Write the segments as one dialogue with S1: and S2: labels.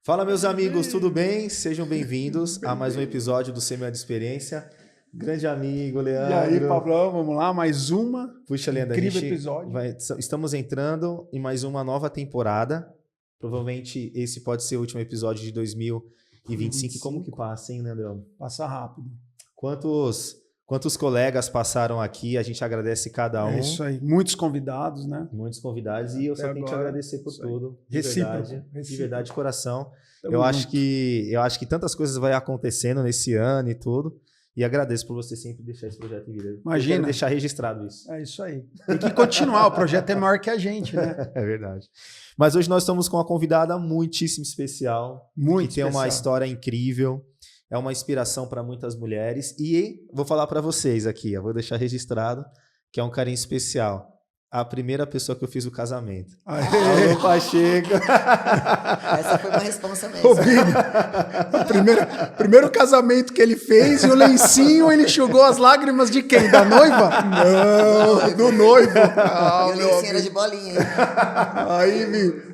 S1: Fala, meus amigos, tudo bem? Sejam bem-vindos a mais um episódio do Semeando Experiência. Grande amigo, Leandro.
S2: E aí, Pablão, vamos lá, mais uma.
S1: Puxa, Leandro,
S2: incrível episódio.
S1: Estamos entrando em mais uma nova temporada. Provavelmente esse pode ser o último episódio de 2025. Como que passa, hein, Leandrão?
S2: Passa rápido.
S1: Quantos colegas passaram aqui, a gente agradece cada um.
S2: É isso aí, muitos convidados, né?
S1: Muitos convidados e eu só tenho que te agradecer por tudo. De verdade, de coração. Eu acho que tantas coisas vai acontecendo nesse ano e tudo. E agradeço por você sempre deixar esse projeto em vida.
S2: Imagina.
S1: Eu quero deixar registrado isso.
S2: É isso aí. Tem que continuar, o projeto é maior que a gente, né?
S1: É verdade. Mas hoje nós estamos com uma convidada muitíssimo especial. Que tem uma história incrível. É uma inspiração para muitas mulheres. E vou falar para vocês aqui, eu vou deixar registrado, que é um carinho especial. A primeira pessoa que eu fiz o casamento. Alô, Pacheco.
S3: Essa foi uma responsa mesmo.
S2: Ô, Vini, primeiro casamento que ele fez, e o lencinho, ele enxugou as lágrimas de quem? Da noiva? Não, do noivo.
S3: E o lencinho era de bolinha, hein?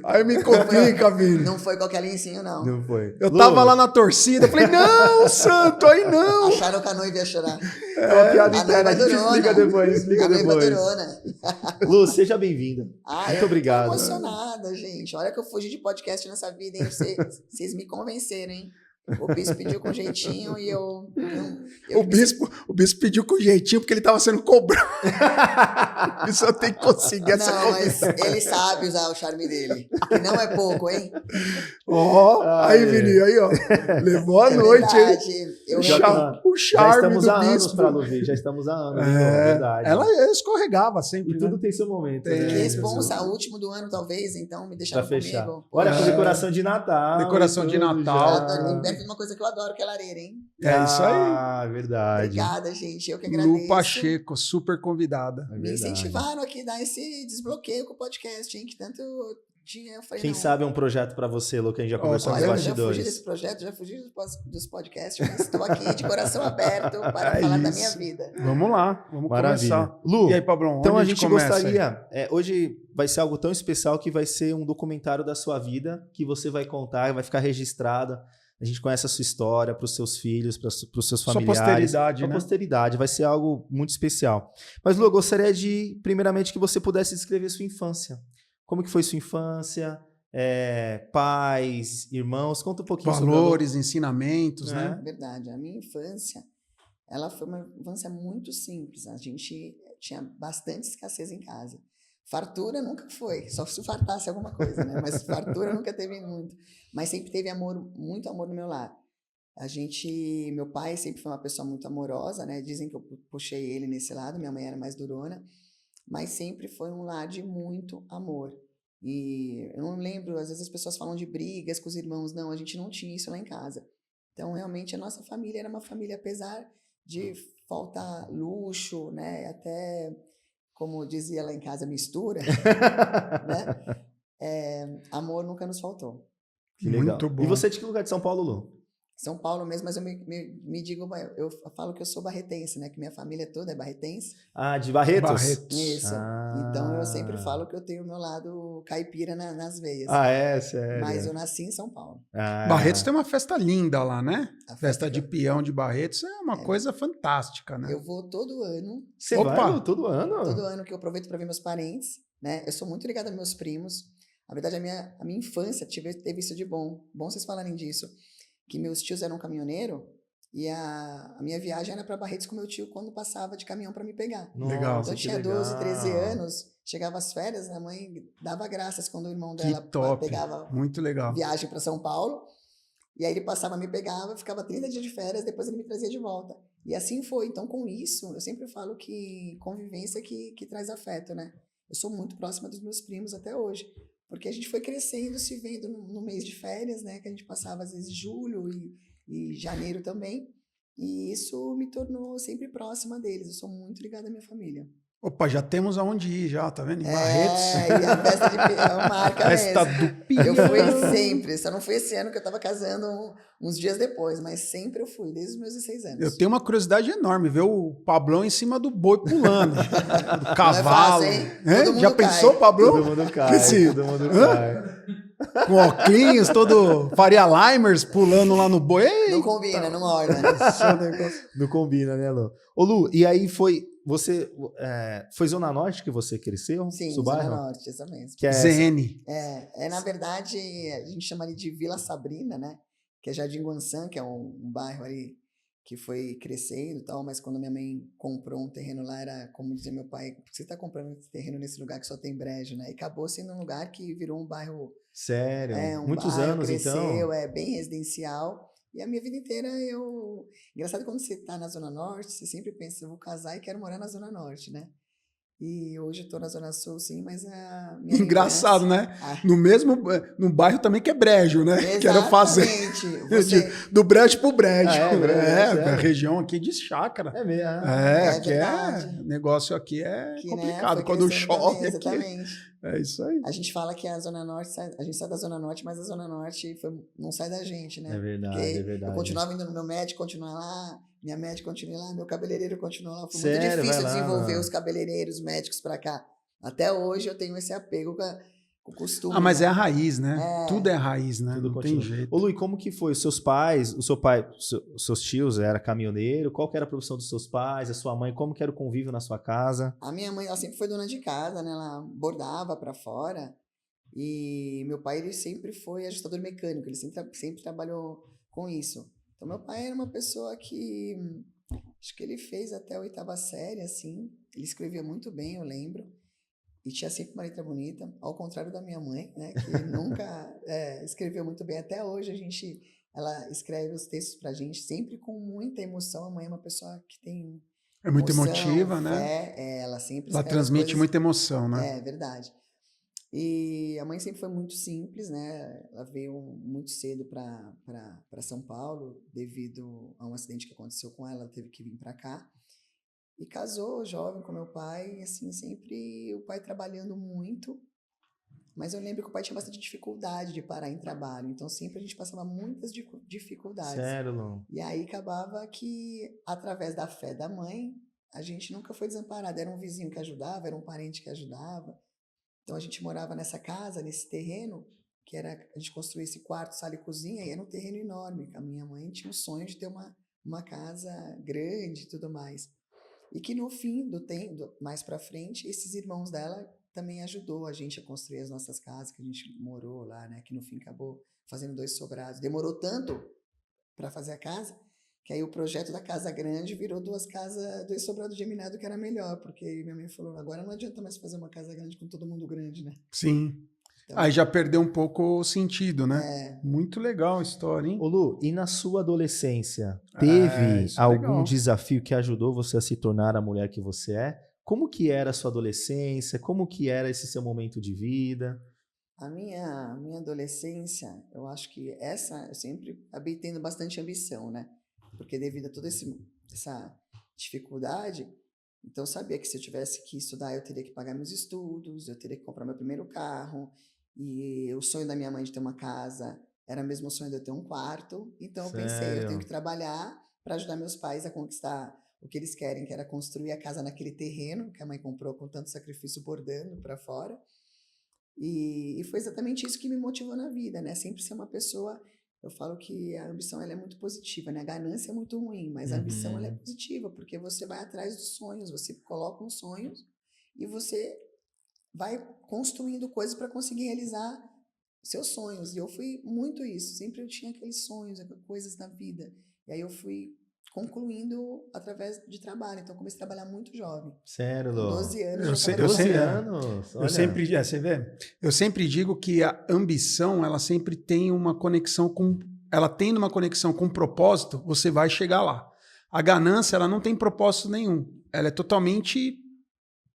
S2: Aí me complica, Vini.
S3: Não foi qualquer lencinho, não.
S1: Não foi.
S2: Eu tava lá na torcida, falei, não, santo, aí não.
S3: Acharam que a noiva ia chorar.
S1: É uma piada interna, a gente explica depois.
S3: A noiva durona.
S1: Lu, seja bem-vinda. Muito obrigado.
S3: Eu tô emocionada, gente. Olha que eu fugi de podcast nessa vida, hein? Vocês me convenceram, hein? O bispo pediu com jeitinho e eu
S2: o bispo pediu com jeitinho porque ele tava sendo cobrado. Isso eu tenho que conseguir essa
S3: mas ele sabe usar o charme dele. Que não é pouco, hein?
S2: Aí, Vini, aí, ó. Levou a noite,
S3: verdade.
S2: hein?
S1: O charme do bispo. Já estamos há anos pra Lu, já estamos há anos.
S2: É
S1: verdade.
S2: Ela escorregava sempre.
S1: E tudo tem seu momento.
S3: Que responsa, o último do ano, talvez, então me deixaram comigo.
S1: Olha, com decoração de Natal.
S2: Decoração de Natal.
S3: Uma coisa que eu adoro, que é lareira, hein?
S2: É isso aí.
S1: Ah, verdade.
S3: Obrigada, gente. Eu que agradeço.
S2: Lu Pacheco, super convidada.
S3: Me incentivaram aqui a dar esse desbloqueio com o podcast, hein? Que tanto tinha. Eu falei,
S1: quem sabe é um projeto pra você, Lu, que a gente já conversou nos bastidores.
S3: Eu já fugi desse projeto, já fugi dos podcasts, mas estou aqui de coração aberto para falar da minha vida.
S2: Vamos lá, vamos
S1: começar.
S2: Lu, e aí, Pablão,
S1: então a gente gostaria... hoje vai ser algo tão especial que vai ser um documentário da sua vida que você vai contar, vai ficar registrado. A gente conhece a sua história para os seus filhos, para os seus familiares.
S2: Sua posteridade, né?
S1: Posteridade, vai ser algo muito especial. Mas, Lu, eu gostaria de, primeiramente, que você pudesse descrever sua infância. Como que foi sua infância? Pais, irmãos, conta um pouquinho sobre
S2: valores, ensinamentos, né?
S3: Verdade. A minha infância, ela foi uma infância muito simples. A gente tinha bastante escassez em casa. Fartura nunca foi, só se fartasse alguma coisa, né? Mas fartura nunca teve muito. Mas sempre teve amor, muito amor no meu lar. Meu pai sempre foi uma pessoa muito amorosa, né? Dizem que eu puxei ele nesse lado, minha mãe era mais durona, mas sempre foi um lar de muito amor. E eu não lembro, às vezes as pessoas falam de brigas com os irmãos, não, a gente não tinha isso lá em casa. Então, realmente, a nossa família era uma família, apesar de faltar luxo, né? Até... como dizia lá em casa, mistura, né? Amor nunca nos faltou.
S1: Que legal.
S2: Muito bom.
S1: E você de que lugar de São Paulo, Lu?
S3: São Paulo mesmo, mas eu me digo, eu falo que eu sou barretense, né? Que minha família toda é barretense.
S1: Ah, de Barretos?
S3: Isso. Então eu sempre falo que eu tenho o meu lado caipira nas veias.
S1: Ah, é? Sério?
S3: Mas eu nasci em São Paulo.
S2: Barretos tem uma festa linda lá, né? A festa de peão de Barretos é uma coisa fantástica, né?
S3: Eu vou todo ano.
S1: Você vai todo ano?
S3: Todo ano que eu aproveito para ver meus parentes, né? Eu sou muito ligada aos meus primos. Na verdade, a minha infância teve isso de bom. Bom vocês falarem disso. Que meus tios eram caminhoneiros e a minha viagem era para Barretos com meu tio quando passava de caminhão para me pegar.
S2: Legal.
S3: Então eu tinha 12, 13 anos, chegava às férias, a mãe dava graças quando o irmão dela pegava
S2: muito legal.
S3: Viagem para São Paulo. E aí ele passava, me pegava, ficava 30 dias de férias, depois ele me trazia de volta. E assim foi. Então, com isso, eu sempre falo que convivência que traz afeto, né? Eu sou muito próxima dos meus primos até hoje. Porque a gente foi crescendo, se vendo no mês de férias, né? Que a gente passava, às vezes, julho e janeiro também. E isso me tornou sempre próxima deles. Eu sou muito ligada à minha família.
S2: Opa, já temos aonde ir já, tá vendo? Em
S3: Barretos. E a festa de peão marca
S2: festa
S3: mesmo.
S2: Do peão.
S3: Eu fui sempre, só não fui esse ano que eu tava casando uns dias depois, mas sempre eu fui, desde os meus 16 anos.
S2: Eu tenho uma curiosidade enorme, ver o Pablão em cima do boi pulando, do cavalo.
S3: Não é fácil, hein?
S2: Já pensou, Pablão?
S1: Todo mundo cai, todo mundo cai.
S2: com óculos, todo Faria Limers pulando lá no boi.
S3: Não combina, não orna.
S1: Não combina, né, Lu? Ô, Lu, e aí você foi Zona Norte que você cresceu?
S3: Sim,
S1: Zona
S3: Norte, essa mesmo.
S1: Que é
S2: ZN.
S3: Na verdade, a gente chama ali de Vila Sabrina, né? Que é Jardim Guançã, que é um bairro ali que foi crescendo e tal, mas quando minha mãe comprou um terreno lá, era como dizia meu pai, por que você está comprando esse terreno nesse lugar que só tem brejo, né? E acabou sendo um lugar que virou um bairro...
S1: Sério?
S3: Muitos
S1: bairro,
S3: anos,
S1: cresceu,
S3: então? Bem residencial. E a minha vida inteira Engraçado quando você tá na Zona Norte, você sempre pensa, eu vou casar e quero morar na Zona Norte, né? E hoje eu tô na Zona Sul, sim, mas a minha
S2: Engraçado, né? No bairro também que é brejo, né?
S3: Exatamente.
S2: Que era fazer do brejo pro brejo. A região aqui de chácara.
S1: É mesmo.
S2: O negócio aqui é complicado. Né, quando chove aqui. Exatamente. É isso aí.
S3: A gente fala que a Zona Norte, a gente sai da Zona Norte, mas a Zona Norte não sai da gente, né?
S1: É verdade, é verdade.
S3: Eu continuava indo no meu médico, continua lá, minha médica continua lá, meu cabeleireiro continua lá. Foi muito difícil desenvolver os cabeleireiros médicos pra cá. Até hoje eu tenho esse apego com o costume.
S2: Mas é a raiz, né? Tudo é a raiz, né?
S1: Tudo
S2: não
S1: continua.
S2: Tem jeito.
S1: Ô, Lu, e como que foi? Os seus pais, os seus tios era caminhoneiro? Qual que era a profissão dos seus pais, a sua mãe? Como que era o convívio na sua casa?
S3: A minha mãe, ela sempre foi dona de casa, né? Ela bordava pra fora. E meu pai, ele sempre foi ajustador mecânico. Ele sempre trabalhou com isso. Então, meu pai era uma pessoa que... Acho que ele fez até a 8ª série, assim. Ele escrevia muito bem, eu lembro. E tinha sempre uma letra bonita, ao contrário da minha mãe, né? Que nunca escreveu muito bem. Até hoje ela escreve os textos pra gente, sempre com muita emoção. A mãe é uma pessoa que tem
S2: É muito
S3: emoção,
S2: emotiva,
S3: fé,
S2: né?
S3: ela sempre
S2: Ela transmite muita emoção, né?
S3: É verdade. E a mãe sempre foi muito simples, né? Ela veio muito cedo para São Paulo, devido a um acidente que aconteceu com ela, ela teve que vir para cá. E casou jovem com meu pai, assim, sempre o pai trabalhando muito. Mas eu lembro que o pai tinha bastante dificuldade de parar em trabalho, então sempre a gente passava muitas dificuldades.
S1: Sério, não?
S3: E aí acabava que, através da fé da mãe, a gente nunca foi desamparado. Era um vizinho que ajudava, era um parente que ajudava. Então a gente morava nessa casa, nesse terreno, que era, a gente construiu esse quarto, sala e cozinha, e era um terreno enorme. A minha mãe tinha o sonho de ter uma casa grande e tudo mais. E que no fim do tempo, mais pra frente, esses irmãos dela também ajudou a gente a construir as nossas casas, que a gente morou lá, né? Que no fim acabou fazendo 2 sobrados. Demorou tanto para fazer a casa, que aí o projeto da casa grande virou 2 sobrados geminados, que era melhor, porque minha mãe falou, agora não adianta mais fazer uma casa grande com todo mundo grande, né?
S2: Sim. Então, aí já perdeu um pouco o sentido, né? Muito legal a história, hein?
S1: Ô Lu, e na sua adolescência, teve algum desafio que ajudou você a se tornar a mulher que você é? Como que era a sua adolescência? Como que era esse seu momento de vida?
S3: A minha adolescência, eu acho que eu sempre acabei tendo bastante ambição, né? Porque devido a toda essa dificuldade, então eu sabia que se eu tivesse que estudar, eu teria que pagar meus estudos, eu teria que comprar meu primeiro carro, e o sonho da minha mãe de ter uma casa era mesmo o sonho de eu ter um quarto. Então eu pensei, eu tenho que trabalhar para ajudar meus pais a conquistar o que eles querem, que era construir a casa naquele terreno que a mãe comprou com tanto sacrifício bordando para fora. E foi exatamente isso que me motivou na vida, né? Sempre ser uma pessoa... Eu falo que a ambição ela é muito positiva, né? A ganância é muito ruim, mas a ambição ela é positiva, porque você vai atrás dos sonhos, você coloca uns sonhos e você vai construindo coisas para conseguir realizar seus sonhos. E eu fui muito isso, sempre eu tinha aqueles sonhos, coisas na vida. E aí eu fui concluindo através de trabalho. Então eu comecei a trabalhar muito jovem.
S1: Sério, Lô?
S3: 12 anos.
S2: Eu sempre digo que a ambição, ela sempre tem uma conexão com... Ela tendo uma conexão com propósito, você vai chegar lá. A ganância, ela não tem propósito nenhum. Ela é totalmente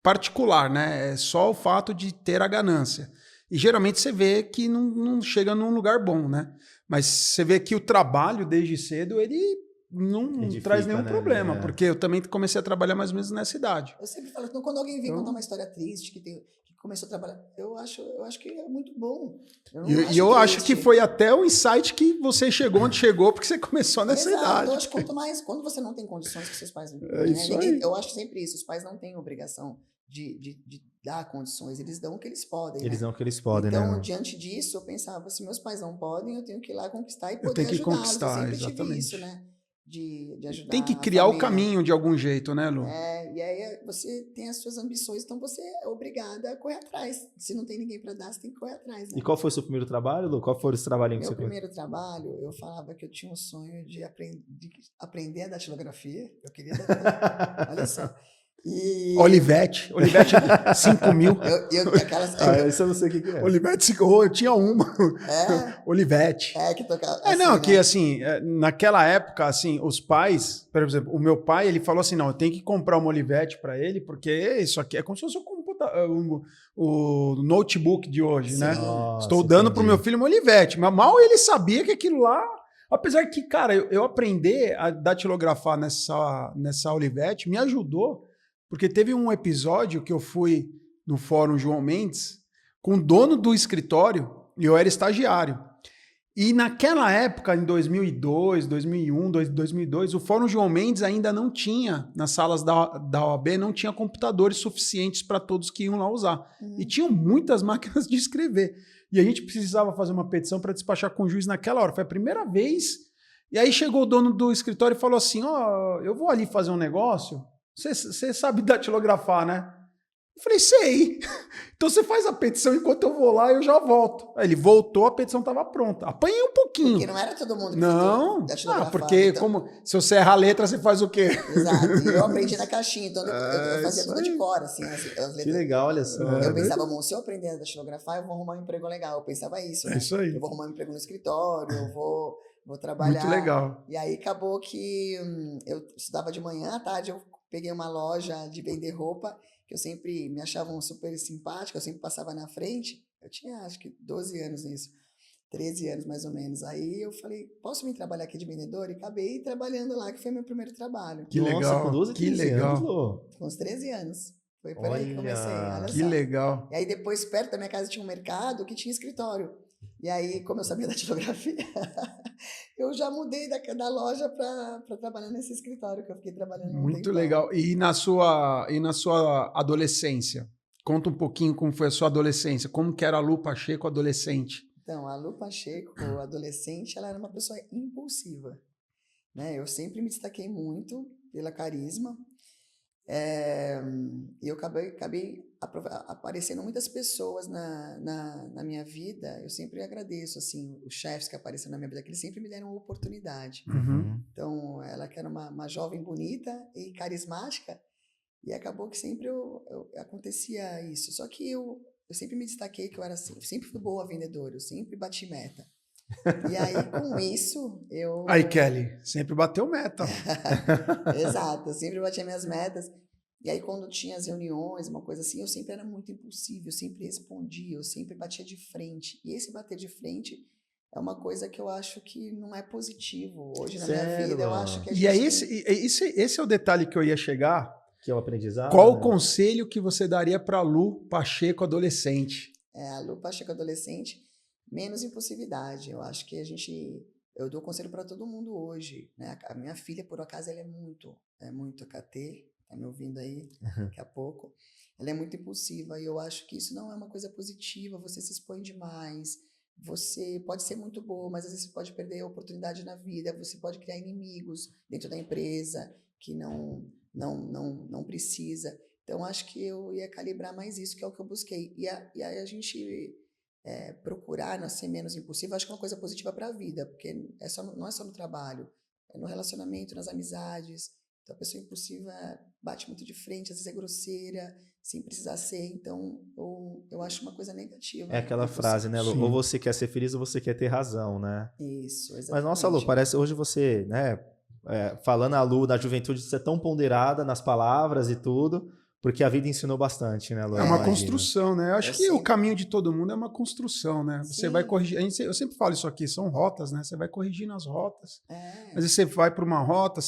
S2: particular, né? É só o fato de ter a ganância. E geralmente você vê que não chega num lugar bom, né? Mas você vê que o trabalho, desde cedo, ele não traz nenhum problema, porque eu também comecei a trabalhar mais ou menos nessa idade.
S3: Eu sempre falo, então, quando alguém vem contar uma história triste, que começou a trabalhar, eu acho que é muito bom.
S2: Eu acho que foi até o insight que você chegou onde chegou, porque você começou nessa idade.
S3: Eu acho que quanto mais, quando você não tem condições que seus pais não têm,
S2: eu acho
S3: sempre isso, os pais não têm obrigação de dar condições, eles dão o que eles podem.
S1: Eles
S3: né?
S1: dão o que eles podem,
S3: então,
S1: né?
S3: diante disso, eu pensava, se meus pais não podem, eu tenho que ir lá conquistar e
S2: Eu
S3: poder
S2: tenho que
S3: ajudá-los.
S2: conquistar,
S3: Eu sempre
S2: exatamente.
S3: tive isso, né? De ajudar
S2: Tem que
S3: a
S2: criar o
S3: família.
S2: caminho de algum jeito, né, Lu?
S3: E aí você tem as suas ambições, então você é obrigada a correr atrás. Se não tem ninguém para dar, você tem que correr atrás. Né?
S1: E qual foi o seu primeiro trabalho, Lu? Qual foi esse trabalhinho que você
S3: Meu primeiro trabalho, eu falava que eu tinha um sonho de aprender a datilografia. Eu queria dar. Olha só. E...
S2: Olivete 5.000.
S3: Aquelas...
S1: isso eu não sei o que é.
S2: Olivete 5.000, eu tinha uma. Olivete.
S3: Que tocava.
S2: Assim, naquela época, assim, os pais, por exemplo, o meu pai, ele falou assim: não, eu tenho que comprar uma Olivete para ele, porque isso aqui é como se fosse o notebook de hoje, né?
S1: Nossa,
S2: estou dando pro meu filho uma Olivete, mas mal ele sabia que aquilo lá. Apesar que, cara, eu aprender a datilografar nessa Olivete me ajudou. Porque teve um episódio que eu fui no Fórum João Mendes com o dono do escritório e eu era estagiário. E naquela época, em 2002, 2001, 2002, o Fórum João Mendes ainda não tinha, nas salas da OAB, não tinha computadores suficientes para todos que iam lá usar. E tinham muitas máquinas de escrever. E a gente precisava fazer uma petição para despachar com o juiz naquela hora. Foi a primeira vez. E aí chegou o dono do escritório e falou assim, eu vou ali fazer um negócio... Você sabe datilografar, né? Eu falei, sei. Então você faz a petição enquanto eu vou lá e eu já volto. Aí ele voltou, a petição estava pronta. Apanhei um pouquinho.
S3: Porque não era todo mundo que
S2: datilografava. Porque então... se você erra a letra, você faz o quê?
S3: Exato. E eu aprendi na caixinha, então eu fazia tudo de cor. Assim, as letras.
S1: Que legal, olha só.
S3: Eu pensava, bom, se eu aprender a datilografar, eu vou arrumar um emprego legal. Eu pensava isso. Né?
S2: É isso aí.
S3: Eu vou arrumar um emprego no escritório, eu vou trabalhar.
S2: Muito legal.
S3: E aí acabou que eu estudava de manhã, à tarde eu peguei uma loja de vender roupa, que eu sempre me achava super simpática, eu sempre passava na frente. Eu tinha, acho que 12 anos nisso, 13 anos mais ou menos. Aí eu falei, posso vir trabalhar aqui de vendedor? E acabei trabalhando lá, que foi meu primeiro trabalho.
S2: Que legal.
S1: Com 12, 13 anos, Lu.
S3: Com uns 13 anos. Foi por aí que comecei, olha
S2: que
S3: só.
S2: legal.
S3: E aí depois, perto da minha casa, tinha um mercado que tinha escritório. E aí, como eu sabia da datilografia, eu já mudei da loja para trabalhar nesse escritório que eu fiquei trabalhando um
S2: Muito
S3: tempão.
S2: legal. E na sua adolescência? Conta um pouquinho como foi a sua adolescência. Como que era a Lu Pacheco adolescente?
S3: Então, a Lu Pacheco, adolescente, ela era uma pessoa impulsiva. Né? Eu sempre me destaquei muito pela carisma. E eu acabei aparecendo muitas pessoas na minha vida. Eu sempre agradeço assim, os chefes que apareceram na minha vida, que eles sempre me deram oportunidade. Então, ela que era uma jovem bonita e carismática, e acabou que sempre acontecia isso. Só que eu sempre me destaquei que eu era assim, eu sempre fui boa vendedora, eu sempre bati meta. E aí, com isso, eu...
S2: Aí, Kelly, sempre bateu meta.
S3: Exato, eu sempre batia minhas metas. E aí, quando tinha as reuniões, uma coisa assim, eu sempre era muito impulsiva, eu sempre respondia, eu sempre batia de frente. E esse bater de frente é uma coisa que eu acho que não é positivo. Hoje, na minha vida, eu acho que a gente...
S2: E aí, esse é o detalhe que eu ia chegar.
S1: Que é o aprendizado.
S2: Qual o conselho que você daria para a Lu Pacheco adolescente?
S3: A Lu Pacheco adolescente... menos impulsividade. Eu acho que eu dou conselho para todo mundo hoje, né? A minha filha, por acaso, ela é muito KT, tá me ouvindo aí daqui a pouco. Ela é muito impulsiva e eu acho que isso não é uma coisa positiva. Você se expõe demais. Você pode ser muito boa, mas às vezes você pode perder a oportunidade na vida. Você pode criar inimigos dentro da empresa que não precisa. Então, acho que eu ia calibrar mais isso, que é o que eu busquei. E aí a gente... procurar não ser menos impulsivo, acho que é uma coisa positiva para a vida, porque não é só no trabalho, é no relacionamento, nas amizades. Então, a pessoa impulsiva bate muito de frente, às vezes é grosseira, sem precisar ser. Então, eu acho uma coisa negativa.
S1: É aquela frase, né, Lu? Ou você quer ser feliz ou você quer ter razão, né?
S3: Isso, exatamente.
S1: Mas, nossa, Lu, parece hoje você, né, falando a Lu da juventude, ser tão ponderada nas palavras e tudo... Porque a vida ensinou bastante, né, Lu?
S2: É uma construção, né? Eu acho que o caminho de todo mundo é uma construção, né? Você
S3: Sim.
S2: vai corrigir. Eu sempre falo isso aqui, são rotas, né? Você vai corrigindo as rotas.
S3: Às
S2: vezes você vai para uma rota,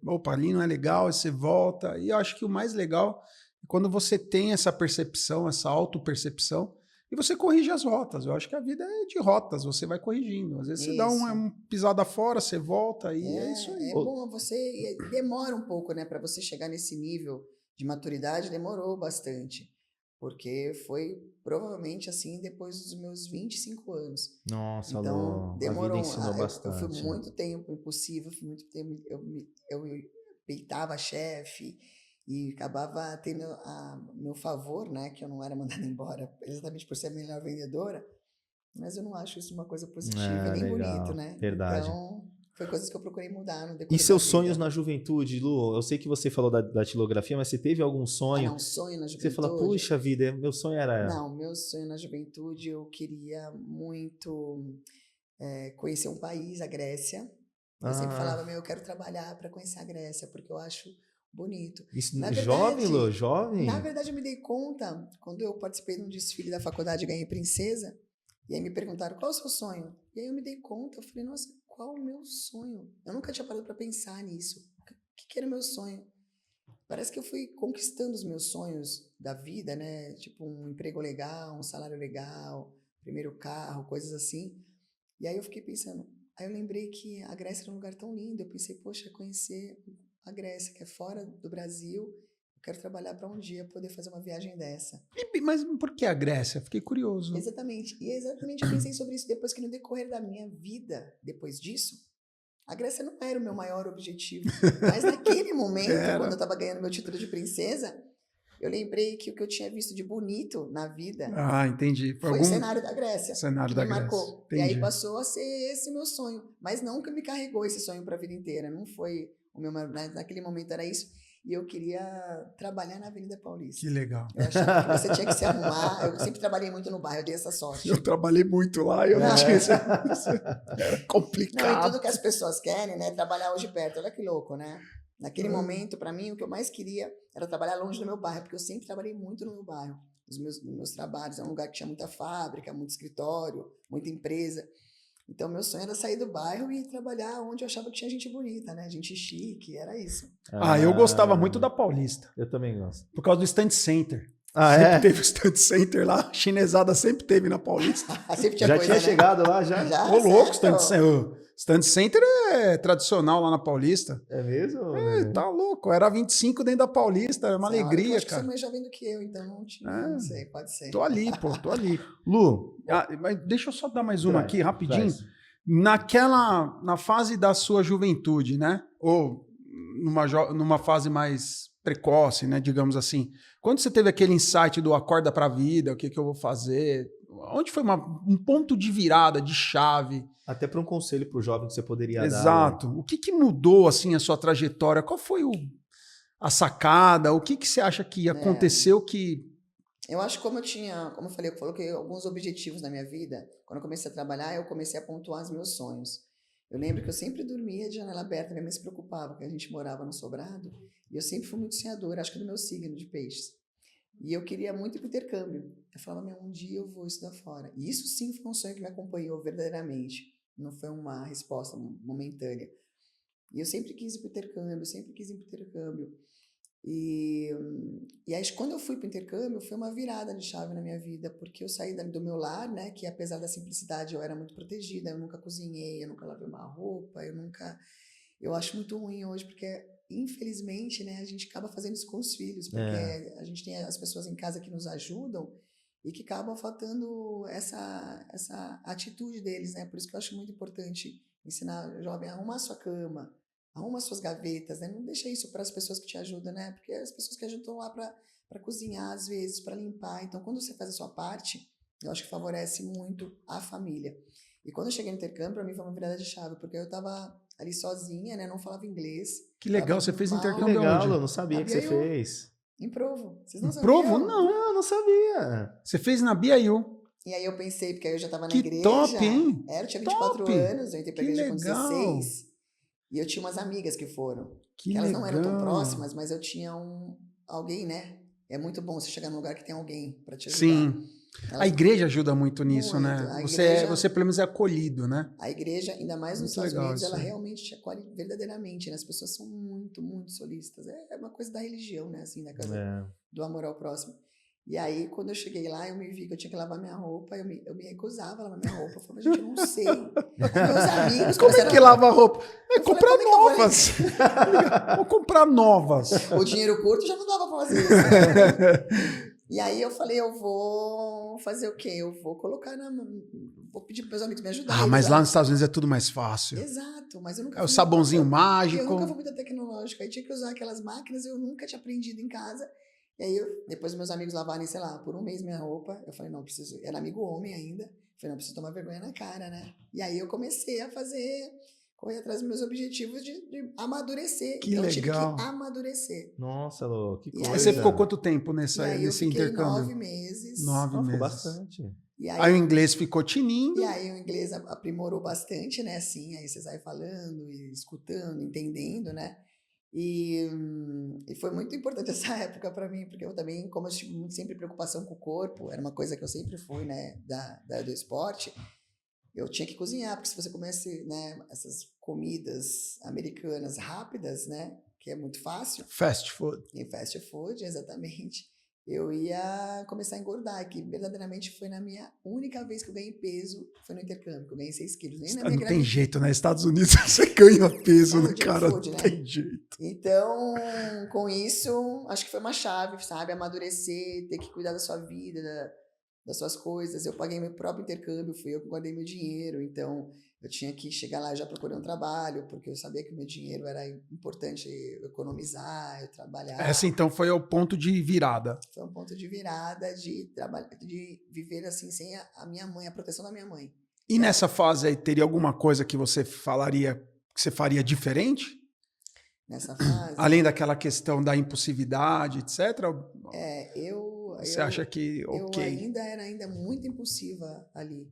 S2: opa, ali não é legal, aí você volta. E eu acho que o mais legal é quando você tem essa percepção, essa autopercepção, e você corrige as rotas. Eu acho que a vida é de rotas, você vai corrigindo. Às vezes você dá uma pisada fora, você volta, e é isso aí.
S3: É bom, você demora um pouco, né, para você chegar nesse nível de maturidade demorou bastante. Porque foi provavelmente assim depois dos meus 25 anos.
S1: Nossa,
S3: então,
S1: Lu,
S3: demorou.
S1: A vida ensinou bastante.
S3: Eu fui muito tempo impossível, fui muito tempo. Eu peitava a chefe e acabava tendo a meu favor, né? Que eu não era mandada embora exatamente por ser a melhor vendedora. Mas eu não acho isso uma coisa positiva nem bonito, né?
S1: Verdade.
S3: Então, foi coisas que eu procurei mudar no decorrer
S1: E seus
S3: da
S1: sonhos
S3: vida.
S1: na juventude, Lu? Eu sei que você falou da datilografia, mas você teve algum sonho?
S3: Não, sonho na
S1: Que
S3: juventude.
S1: você fala, puxa vida, meu sonho era...
S3: Não, meu sonho na juventude, eu queria muito conhecer um país, a Grécia. Eu sempre falava, eu quero trabalhar para conhecer a Grécia, porque eu acho bonito.
S1: Isso,
S3: Na verdade,
S1: jovem, Lu? Jovem?
S3: Na verdade, eu me dei conta, quando eu participei de um desfile da faculdade e ganhei princesa, e aí me perguntaram, qual é o seu sonho? E aí eu me dei conta, eu falei, nossa, qual o meu sonho? Eu nunca tinha parado para pensar nisso. O que era o meu sonho? Parece que eu fui conquistando os meus sonhos da vida, né? Tipo, um emprego legal, um salário legal, primeiro carro, coisas assim. E aí eu fiquei pensando, aí eu lembrei que a Grécia era um lugar tão lindo. Eu pensei, poxa, conhecer a Grécia, que é fora do Brasil, eu quero trabalhar para um dia poder fazer uma viagem dessa.
S2: Mas por que a Grécia? Fiquei curioso.
S3: Exatamente. E exatamente eu pensei sobre isso depois que no decorrer da minha vida, depois disso, a Grécia não era o meu maior objetivo. Mas naquele momento, quando eu estava ganhando meu título de princesa, eu lembrei que o que eu tinha visto de bonito na vida
S2: entendi.
S3: foi o cenário da Grécia.
S2: Cenário
S3: que
S2: da
S3: me marcou.
S2: Grécia.
S3: E aí passou a ser esse meu sonho. Mas nunca me carregou esse sonho para a vida inteira. Não foi o meu... Naquele momento era isso. E eu queria trabalhar na Avenida Paulista.
S2: Que legal.
S3: Eu achava que você tinha que se arrumar. Eu sempre trabalhei muito no bairro, eu dei essa sorte.
S2: Eu trabalhei muito lá e eu não tinha isso. Era complicado.
S3: Não, e tudo que as pessoas querem, né? Trabalhar hoje perto. Olha que louco, né? Naquele momento, para mim, o que eu mais queria era trabalhar longe do meu bairro, porque eu sempre trabalhei muito no meu bairro. Nos meus trabalhos, é um lugar que tinha muita fábrica, muito escritório, muita empresa. Então, meu sonho era sair do bairro e trabalhar onde eu achava que tinha gente bonita, né? Gente chique, era isso.
S2: Eu gostava muito da Paulista.
S1: Eu também gosto.
S2: Por causa do Stand Center. Sempre teve o Stand Center lá, a chinesada sempre teve na Paulista.
S3: Sempre tinha
S1: já
S3: coisa,
S1: tinha
S3: né?
S1: chegado lá, já?
S2: Ô, louco, Stand Center. Stand Center é tradicional lá na Paulista.
S1: É mesmo?
S2: Tá louco. Era 25 dentro da Paulista, era uma alegria,
S3: eu acho
S2: cara.
S3: Que você é mais jovem do que eu, então não tinha, não sei, pode ser.
S2: Tô ali, pô, tô ali.
S1: Lu,
S2: mas deixa eu só dar mais uma aqui, rapidinho.
S1: Traz.
S2: Na fase da sua juventude, né? Ou numa fase mais precoce, né? Digamos assim. Quando você teve aquele insight do acorda pra vida, o que eu vou fazer? Onde foi um ponto de virada, de chave?
S1: Até para um conselho para o jovem que você poderia dar.
S2: Exato. O que mudou assim a sua trajetória? Qual foi a sacada? O que você acha que aconteceu que...
S3: Eu acho que como eu falei, eu coloquei alguns objetivos na minha vida. Quando eu comecei a trabalhar, eu comecei a pontuar os meus sonhos. Eu lembro que eu sempre dormia de janela aberta, minha mãe se preocupava, porque a gente morava no sobrado, e eu sempre fui muito sonhadora, acho que do meu signo de peixes. E eu queria muito ir para o intercâmbio. Eu falava, um dia eu vou estudar fora. E isso sim foi um sonho que me acompanhou verdadeiramente. Não foi uma resposta momentânea. E eu sempre quis ir para o intercâmbio, E aí, quando eu fui para o intercâmbio, foi uma virada de chave na minha vida, porque eu saí do meu lar, né, que apesar da simplicidade eu era muito protegida, eu nunca cozinhei, eu nunca lavei uma roupa, eu acho muito ruim hoje, porque infelizmente, né, a gente acaba fazendo isso com os filhos, porque a gente tem as pessoas em casa que nos ajudam e que acabam faltando essa atitude deles, né, por isso que eu acho muito importante ensinar o jovem a arrumar a sua cama, arruma suas gavetas, né? Não deixa isso para as pessoas que te ajudam, né? Porque as pessoas que ajudam estão lá para cozinhar, às vezes, para limpar. Então, quando você faz a sua parte, eu acho que favorece muito a família. E quando eu cheguei no intercâmbio, para mim foi uma virada de chave, porque eu estava ali sozinha, né? Não falava inglês.
S2: Que legal, você fez intercâmbio
S1: Que legal,
S2: onde?
S1: Eu não sabia que você fez.
S3: Em Provo. Vocês não
S2: sabiam? Provo?
S1: Não, não sabia.
S2: Você fez na BIU.
S3: E aí eu pensei, porque aí eu já estava na
S2: que
S3: igreja.
S2: Top, hein?
S3: Eu tinha 24 anos, eu entrei para a igreja com 16. E eu tinha umas amigas que foram.
S2: Que
S3: elas
S2: legal.
S3: não eram tão próximas, mas eu tinha alguém, né? É muito bom você chegar num lugar que tem alguém para te ajudar.
S2: Sim. A igreja ajuda muito nisso, né? Você pelo menos é acolhido, né?
S3: A igreja, ainda mais nos Estados Unidos, ela realmente te acolhe verdadeiramente, né? As pessoas são muito, muito solícitas. É uma coisa da religião, né? Assim, da coisa do amor ao próximo. E aí, quando eu cheguei lá, eu me vi que eu tinha que lavar minha roupa, eu me recusava a lavar minha roupa. Eu falei, mas gente, eu não sei. Meus amigos...
S2: Como é que lava roupa? Comprar novas. Vou comprar novas.
S3: O dinheiro curto já não dava pra fazer isso. E aí eu falei, eu vou fazer o quê? Eu vou colocar vou pedir para meus amigos me ajudarem.
S2: Mas lá nos Estados Unidos é tudo mais fácil.
S3: Exato, mas eu nunca...
S2: É o sabãozinho mágico.
S3: Eu nunca fui muito tecnológica. Aí tinha que usar aquelas máquinas, eu nunca tinha aprendido em casa. E aí, depois meus amigos lavarem, sei lá, por um mês minha roupa, eu falei, não, preciso... Era amigo homem ainda. Eu falei, não, preciso tomar vergonha na cara, né? E aí eu comecei a correr atrás dos meus objetivos de amadurecer.
S2: Que
S3: então,
S2: legal.
S3: Eu tive que amadurecer.
S1: Nossa, Lô, que coisa.
S2: Aí você ficou quanto tempo nesse intercâmbio?
S3: 9 meses.
S2: 9 meses.
S1: Ficou bastante.
S3: E
S2: aí o inglês ficou tinindo.
S3: E aí o inglês aprimorou bastante, né? Assim, aí você sai falando, e escutando, entendendo, né? E foi muito importante essa época para mim, porque eu também, como eu tive sempre preocupação com o corpo, era uma coisa que eu sempre fui, né, do esporte, eu tinha que cozinhar, porque se você comesse, né, essas comidas americanas rápidas, né, que é muito fácil.
S2: Fast food.
S3: E fast food, exatamente. Eu ia começar a engordar, que verdadeiramente foi na minha única vez que eu ganhei peso, foi no intercâmbio, que eu ganhei 6 quilos. Nem na minha
S2: não tem jeito, né? Estados Unidos você ganha peso, né, cara?
S3: Food, né?
S2: Não tem jeito.
S3: Então, com isso, acho que foi uma chave, sabe? Amadurecer, ter que cuidar da sua vida, das suas coisas. Eu paguei meu próprio intercâmbio, fui eu que guardei meu dinheiro, então eu tinha que chegar lá e já procurei um trabalho, porque eu sabia que o meu dinheiro era importante economizar, eu trabalhar.
S2: Essa então foi o ponto de virada.
S3: Foi um ponto de virada de viver assim sem a minha mãe, a proteção da minha mãe.
S2: E nessa fase aí, teria alguma coisa que você falaria, que você faria diferente?
S3: Nessa fase?
S2: Além daquela questão da impulsividade, etc? Você acha que ok?
S3: Eu era muito impulsiva ali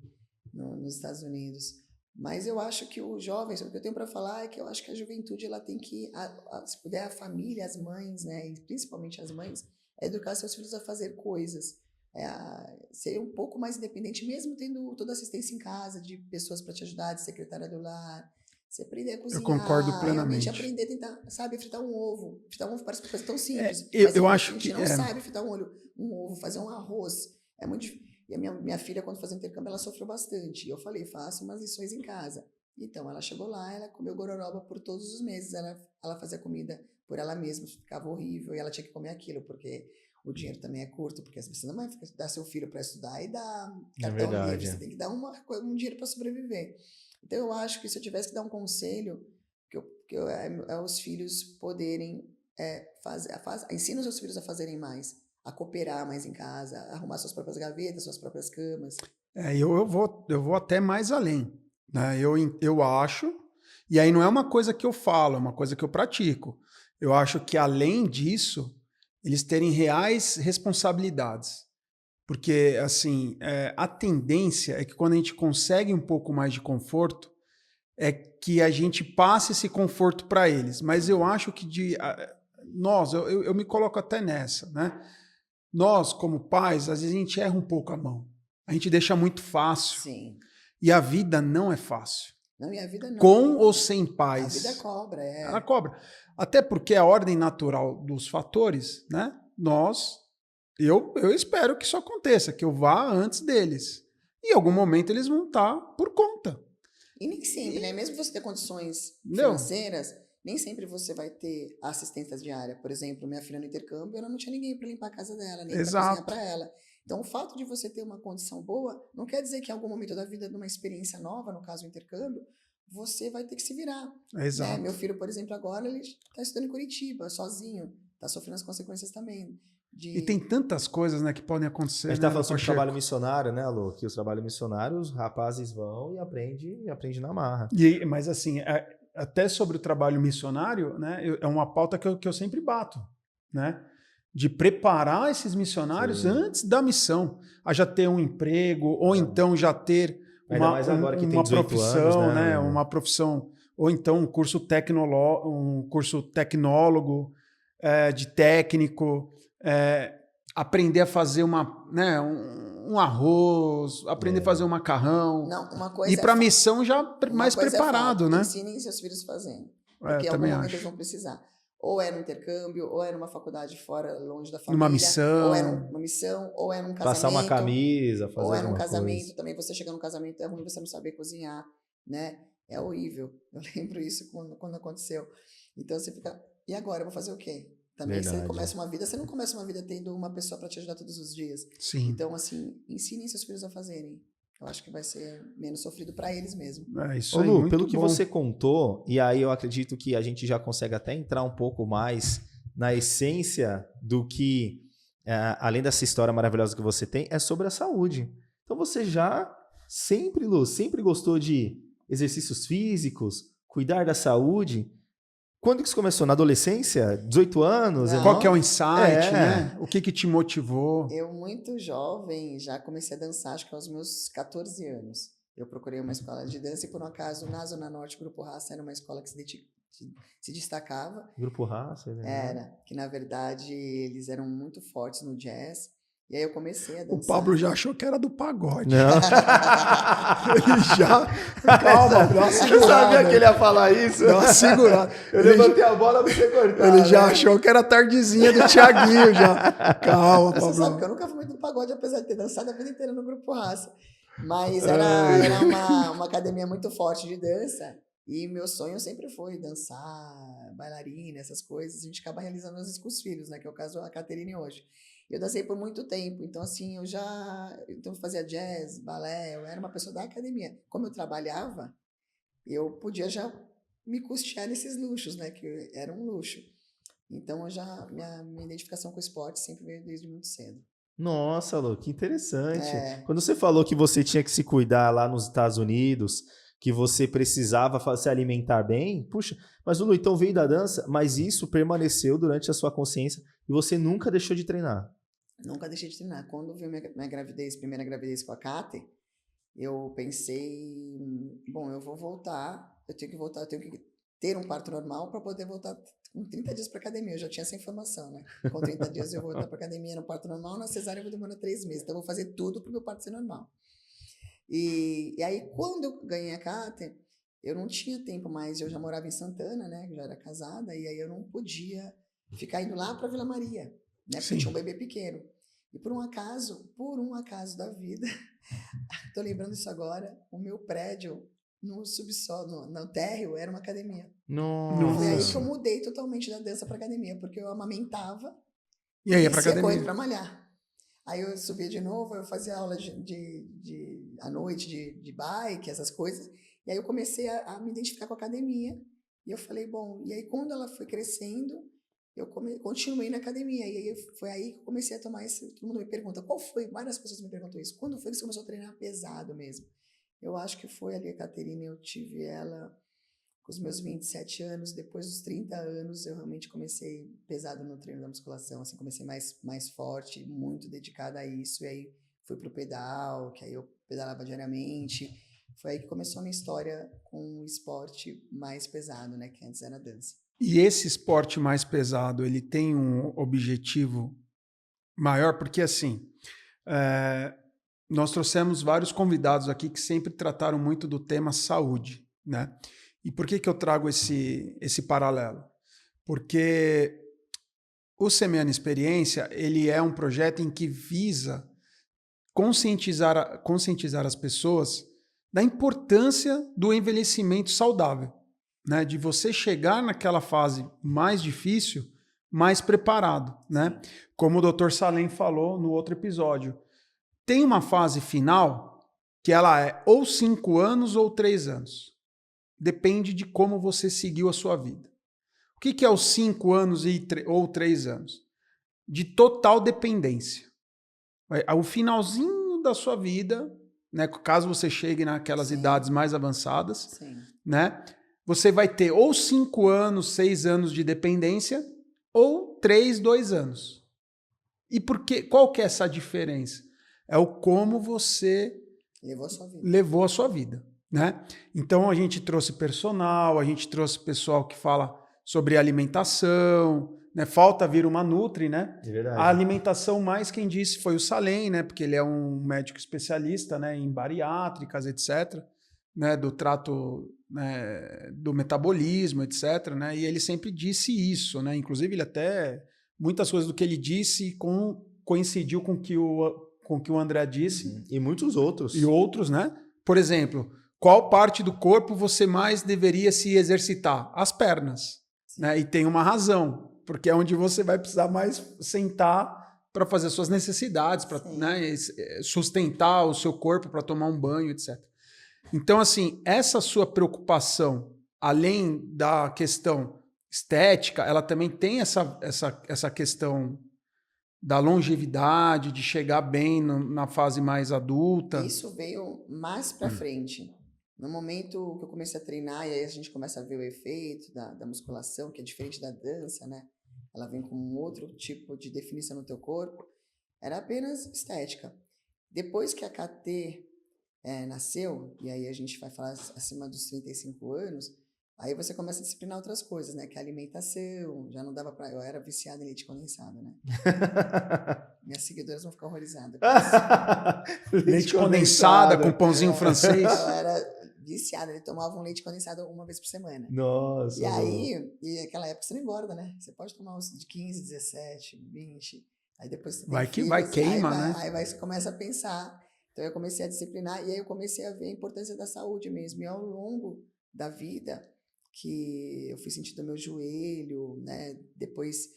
S3: nos Estados Unidos. Mas eu acho que os jovens, o que eu tenho para falar é que eu acho que a juventude ela tem que, se puder, a família, as mães, né, e principalmente as mães, educar seus filhos a fazer coisas, ser um pouco mais independente, mesmo tendo toda a assistência em casa, de pessoas para te ajudar, de secretária do lar, você aprender a cozinhar.
S2: Eu concordo plenamente.
S3: Aprender a tentar, sabe, fritar um ovo. Fritar um ovo parece uma coisa tão simples.
S2: Eu acho que...
S3: A gente não sabe fritar um ovo, fazer um arroz. É muito difícil. E a minha filha, quando fazia intercâmbio, ela sofreu bastante. E eu falei, faça umas lições em casa. Então, ela chegou lá, ela comeu gororoba por todos os meses. Ela fazia comida por ela mesma, ficava horrível. E ela tinha que comer aquilo, porque o dinheiro também é curto. Porque você não vai dar seu filho para estudar e dar cartão livre. Você tem que dar um dinheiro para sobreviver. Então, eu acho que se eu tivesse que dar um conselho, é os filhos poderem ensina os seus filhos a fazerem mais, a cooperar mais em casa, a arrumar suas próprias gavetas, suas próprias camas.
S2: Eu vou até mais além. Né? Eu acho, e aí não é uma coisa que eu falo, é uma coisa que eu pratico. Eu acho que, além disso, eles terem reais responsabilidades. Porque, assim, a tendência é que quando a gente consegue um pouco mais de conforto, é que a gente passe esse conforto para eles. Mas eu acho que eu me coloco até nessa, né? Nós, como pais, às vezes a gente erra um pouco a mão. A gente deixa muito fácil.
S3: Sim.
S2: E a vida não é fácil.
S3: Não, e a vida não.
S2: Com ou sem pais.
S3: A vida cobra,
S2: Ela cobra. Até porque a ordem natural dos fatores, né? Eu espero que isso aconteça, que eu vá antes deles. E em algum momento eles vão estar por conta.
S3: E nem sempre, né? Mesmo você ter condições financeiras, nem sempre você vai ter assistência diária. Por exemplo, minha filha no intercâmbio, ela não tinha ninguém para limpar a casa dela, nem para cozinhar para ela. Então, o fato de você ter uma condição boa não quer dizer que em algum momento da vida, numa experiência nova, no caso o intercâmbio, você vai ter que se virar.
S2: Exato.
S3: Né? Meu filho, por exemplo, agora ele está estudando em Curitiba, sozinho, está sofrendo as consequências também.
S2: E tem tantas coisas, né, que podem acontecer.
S1: A gente está falando sobre trabalho missionário, né, Alô? Que os trabalhos missionários, os rapazes vão e aprendem na marra.
S2: Mas assim, até sobre o trabalho missionário, né, é uma pauta que eu sempre bato, né? De preparar esses missionários antes da missão, a já ter um emprego, ou então já ter uma profissão, né? Uma profissão, ou então um curso tecnólogo, de técnico, aprender a fazer um arroz, aprender a fazer um macarrão.
S3: Não, uma coisa
S2: e para a missão já mais preparado, né?
S3: Ensinem seus filhos fazendo, porque em algum momento eles vão precisar. ou é no intercâmbio, ou é numa faculdade fora, longe da família.
S2: Numa missão.
S3: Ou é numa missão, ou é num casamento.
S1: Passar uma camisa, fazer
S3: ou é num
S1: alguma
S3: casamento
S1: coisa.
S3: também. Você chega num casamento, é ruim você não saber cozinhar, né? É horrível. Eu lembro isso quando aconteceu. Então você fica, e agora? Eu vou fazer o quê? Também você começa uma vida, você não começa uma vida tendo uma pessoa para te ajudar todos os dias.
S2: Sim.
S3: Então, assim, ensinem seus filhos a fazerem. Eu acho que vai ser menos sofrido para eles mesmo.
S2: É isso
S1: Ô,
S2: aí,
S1: Lu, pelo que
S2: bom.
S1: você contou, e aí eu acredito que a gente já consegue até entrar um pouco mais na essência do que, além dessa história maravilhosa que você tem, é sobre a saúde. Então você já sempre, Lu, sempre gostou de exercícios físicos, cuidar da saúde. Quando que isso começou? Na adolescência? 18 anos?
S2: Qual que é o insight, né? O que te motivou?
S3: Eu, muito jovem, já comecei a dançar, acho que aos meus 14 anos. Eu procurei uma escola de dança e, por um acaso, na Zona Norte, o Grupo Raça era uma escola que se destacava.
S1: Grupo Raça? Né?
S3: Era, que na verdade eles eram muito fortes no jazz. E aí eu comecei a dançar.
S2: O Pablo já achou que era do pagode.
S1: Não.
S2: Ele já... Calma, dá uma segurada.
S1: Eu sabia que ele ia falar isso.
S2: Dá uma segurada.
S1: Eu levantei a bola pra você cortar.
S2: Ele já achou que era a tardezinha do Thiaguinho já. Calma, Pablo.
S3: Você sabe que eu nunca fui muito do pagode, apesar de ter dançado a vida inteira no Grupo Raça. Mas era uma academia muito forte de dança. E meu sonho sempre foi dançar, bailarina, essas coisas. A gente acaba realizando às vezes com os filhos, né? Que é o caso da Caterine hoje. Eu dancei por muito tempo, então assim, eu fazia jazz, balé, eu era uma pessoa da academia. Como eu trabalhava, eu podia já me custear nesses luxos, né, que era um luxo. Então minha identificação com o esporte sempre veio desde muito cedo.
S1: Nossa, Lu, que interessante. Quando você falou que você tinha que se cuidar lá nos Estados Unidos, que você precisava se alimentar bem, puxa, mas Lu, então veio da dança, mas isso permaneceu durante a sua consciência e você nunca deixou de treinar?
S3: Nunca deixei de treinar. Quando veio minha gravidez, primeira gravidez com a Kate, eu pensei, bom, eu vou voltar, eu tenho que voltar, eu tenho que ter um parto normal para poder voltar com 30 dias para academia. Eu já tinha essa informação, né? Com 30 dias eu vou voltar para academia no parto normal, na cesárea eu vou demorar 3 meses. Então eu vou fazer tudo para o meu parto ser normal. E aí, quando eu ganhei a Kate, eu não tinha tempo mais, eu já morava em Santana, né? Já era casada, e aí eu não podia ficar indo lá para Vila Maria, né? Porque tinha um bebê pequeno. E por um acaso da vida, tô lembrando isso agora, o meu prédio no subsolo, no térreo, era uma academia.
S1: Nossa.
S3: Foi aí que eu mudei totalmente da dança para academia, porque eu amamentava
S2: e aí para academia
S3: para malhar. Aí eu subia de novo, eu fazia aula à noite de bike, essas coisas. E aí eu comecei a me identificar com a academia. E eu falei, bom, e aí quando ela foi crescendo, eu continuei na academia. E aí foi aí que eu comecei a tomar esse... Todo mundo me pergunta, qual foi? Várias pessoas me perguntam isso. Quando foi que você começou a treinar pesado mesmo? Eu acho que foi ali a Caterine, eu tive ela com os meus 27 anos. Depois dos 30 anos, eu realmente comecei pesado no treino da musculação. Assim, comecei mais forte, muito dedicada a isso. E aí fui pro pedal, que aí eu pedalava diariamente. Foi aí que começou a minha história com o esporte mais pesado, né? Que antes era a dança.
S2: E esse esporte mais pesado, ele tem um objetivo maior? Porque, assim, nós trouxemos vários convidados aqui que sempre trataram muito do tema saúde, né? E por que eu trago esse paralelo? Porque o Semeando Experiência, ele é um projeto em que visa conscientizar as pessoas da importância do envelhecimento saudável, né? De você chegar naquela fase mais difícil, mais preparado, né? Como o Dr. Salem falou no outro episódio. Tem uma fase final que ela é ou 5 anos ou 3 anos. Depende de como você seguiu a sua vida. O que é os 5 anos ou 3 anos? De total dependência. O finalzinho da sua vida, né? Caso você chegue naquelas idades mais avançadas, né? Você vai ter ou 5 anos, 6 anos de dependência, ou 3, 2 anos. E qual que é essa diferença? É o como você levou a sua vida, né? Então a gente trouxe personal, a gente trouxe pessoal que fala sobre alimentação, né? Falta vir uma Nutri, né?
S1: É verdade.
S2: A alimentação mais quem disse foi o Salem, né? Porque ele é um médico especialista, né? Em bariátricas, etc. né, do trato, né, do metabolismo, etc., né, e ele sempre disse isso, né, inclusive ele até, muitas coisas do que ele disse coincidiu com o que o André disse.
S1: E muitos outros.
S2: E outros, né? Por exemplo, qual parte do corpo você mais deveria se exercitar? As pernas, né? E tem uma razão, porque é onde você vai precisar mais sentar para fazer suas necessidades, para, né, sustentar o seu corpo, para tomar um banho, etc. Então, assim, essa sua preocupação, além da questão estética, ela também tem essa questão da longevidade, de chegar bem na fase mais adulta.
S3: Isso veio mais para frente. No momento que eu comecei a treinar, e aí a gente começa a ver o efeito da musculação, que é diferente da dança, né? Ela vem com um outro tipo de definição no teu corpo. Era apenas estética. Depois que a KT nasceu, e aí a gente vai falar acima dos 35 anos, aí você começa a disciplinar outras coisas, né? Que é a alimentação, já não dava pra... Eu era viciada em leite condensado, né? Minhas seguidoras vão ficar horrorizadas.
S2: Leite condensado com pãozinho francês.
S3: Eu era viciada, ele tomava um leite condensado uma vez por semana.
S1: Nossa.
S3: E aí, naquela época você não engorda, né? Você pode tomar uns de 15, 17, 20. Aí depois você
S2: vai queima, né?
S3: Aí você começa a pensar. Então eu comecei a disciplinar e aí eu comecei a ver a importância da saúde mesmo. E ao longo da vida, que eu fui sentindo meu joelho, né? Depois,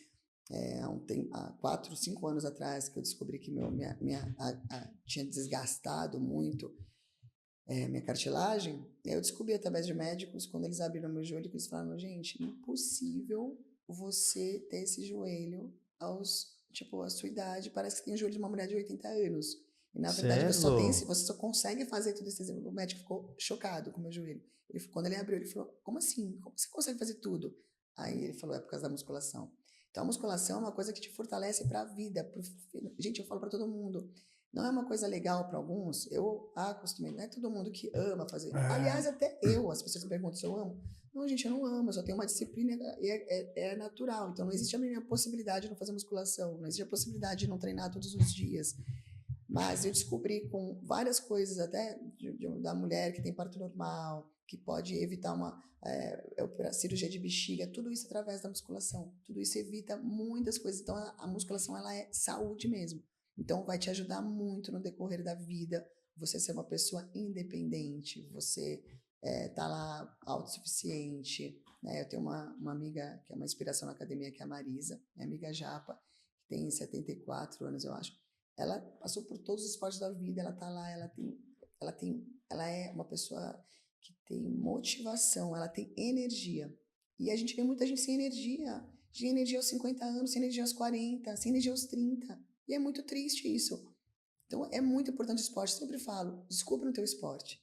S3: há 4, 5 anos atrás, que eu descobri que tinha desgastado muito minha cartilagem, eu descobri através de médicos, quando eles abriram meu joelho, que eles falaram, gente, impossível você ter esse joelho a sua idade, parece que tem o joelho de uma mulher de 80 anos. E na verdade você só consegue fazer tudo isso. O médico ficou chocado com o meu joelho. Quando ele abriu, ele falou, como assim? Como você consegue fazer tudo? Aí ele falou, é por causa da musculação. Então a musculação é uma coisa que te fortalece para a vida. Gente, eu falo para todo mundo, não é uma coisa legal para alguns, eu acostumei, não é todo mundo que ama fazer. Aliás, até as pessoas me perguntam se eu amo. Não, gente, eu não amo, eu só tenho uma disciplina e é natural. Então não existe a minha possibilidade de não fazer musculação, não existe a possibilidade de não treinar todos os dias. Mas eu descobri com várias coisas, até da mulher que tem parto normal, que pode evitar uma cirurgia de bexiga, tudo isso através da musculação. Tudo isso evita muitas coisas. Então a musculação ela é saúde mesmo. Então vai te ajudar muito no decorrer da vida, você ser uma pessoa independente, você tá lá autossuficiente. Né? Eu tenho uma amiga que é uma inspiração na academia, que é a Marisa, minha amiga Japa, que tem 74 anos, eu acho. Ela passou por todos os esportes da vida, ela tá lá, ela é uma pessoa que tem motivação, ela tem energia. E a gente vê muita gente sem energia aos 50 anos, sem energia aos 40, sem energia aos 30. E é muito triste isso. Então é muito importante o esporte, eu sempre falo, descubra no teu esporte.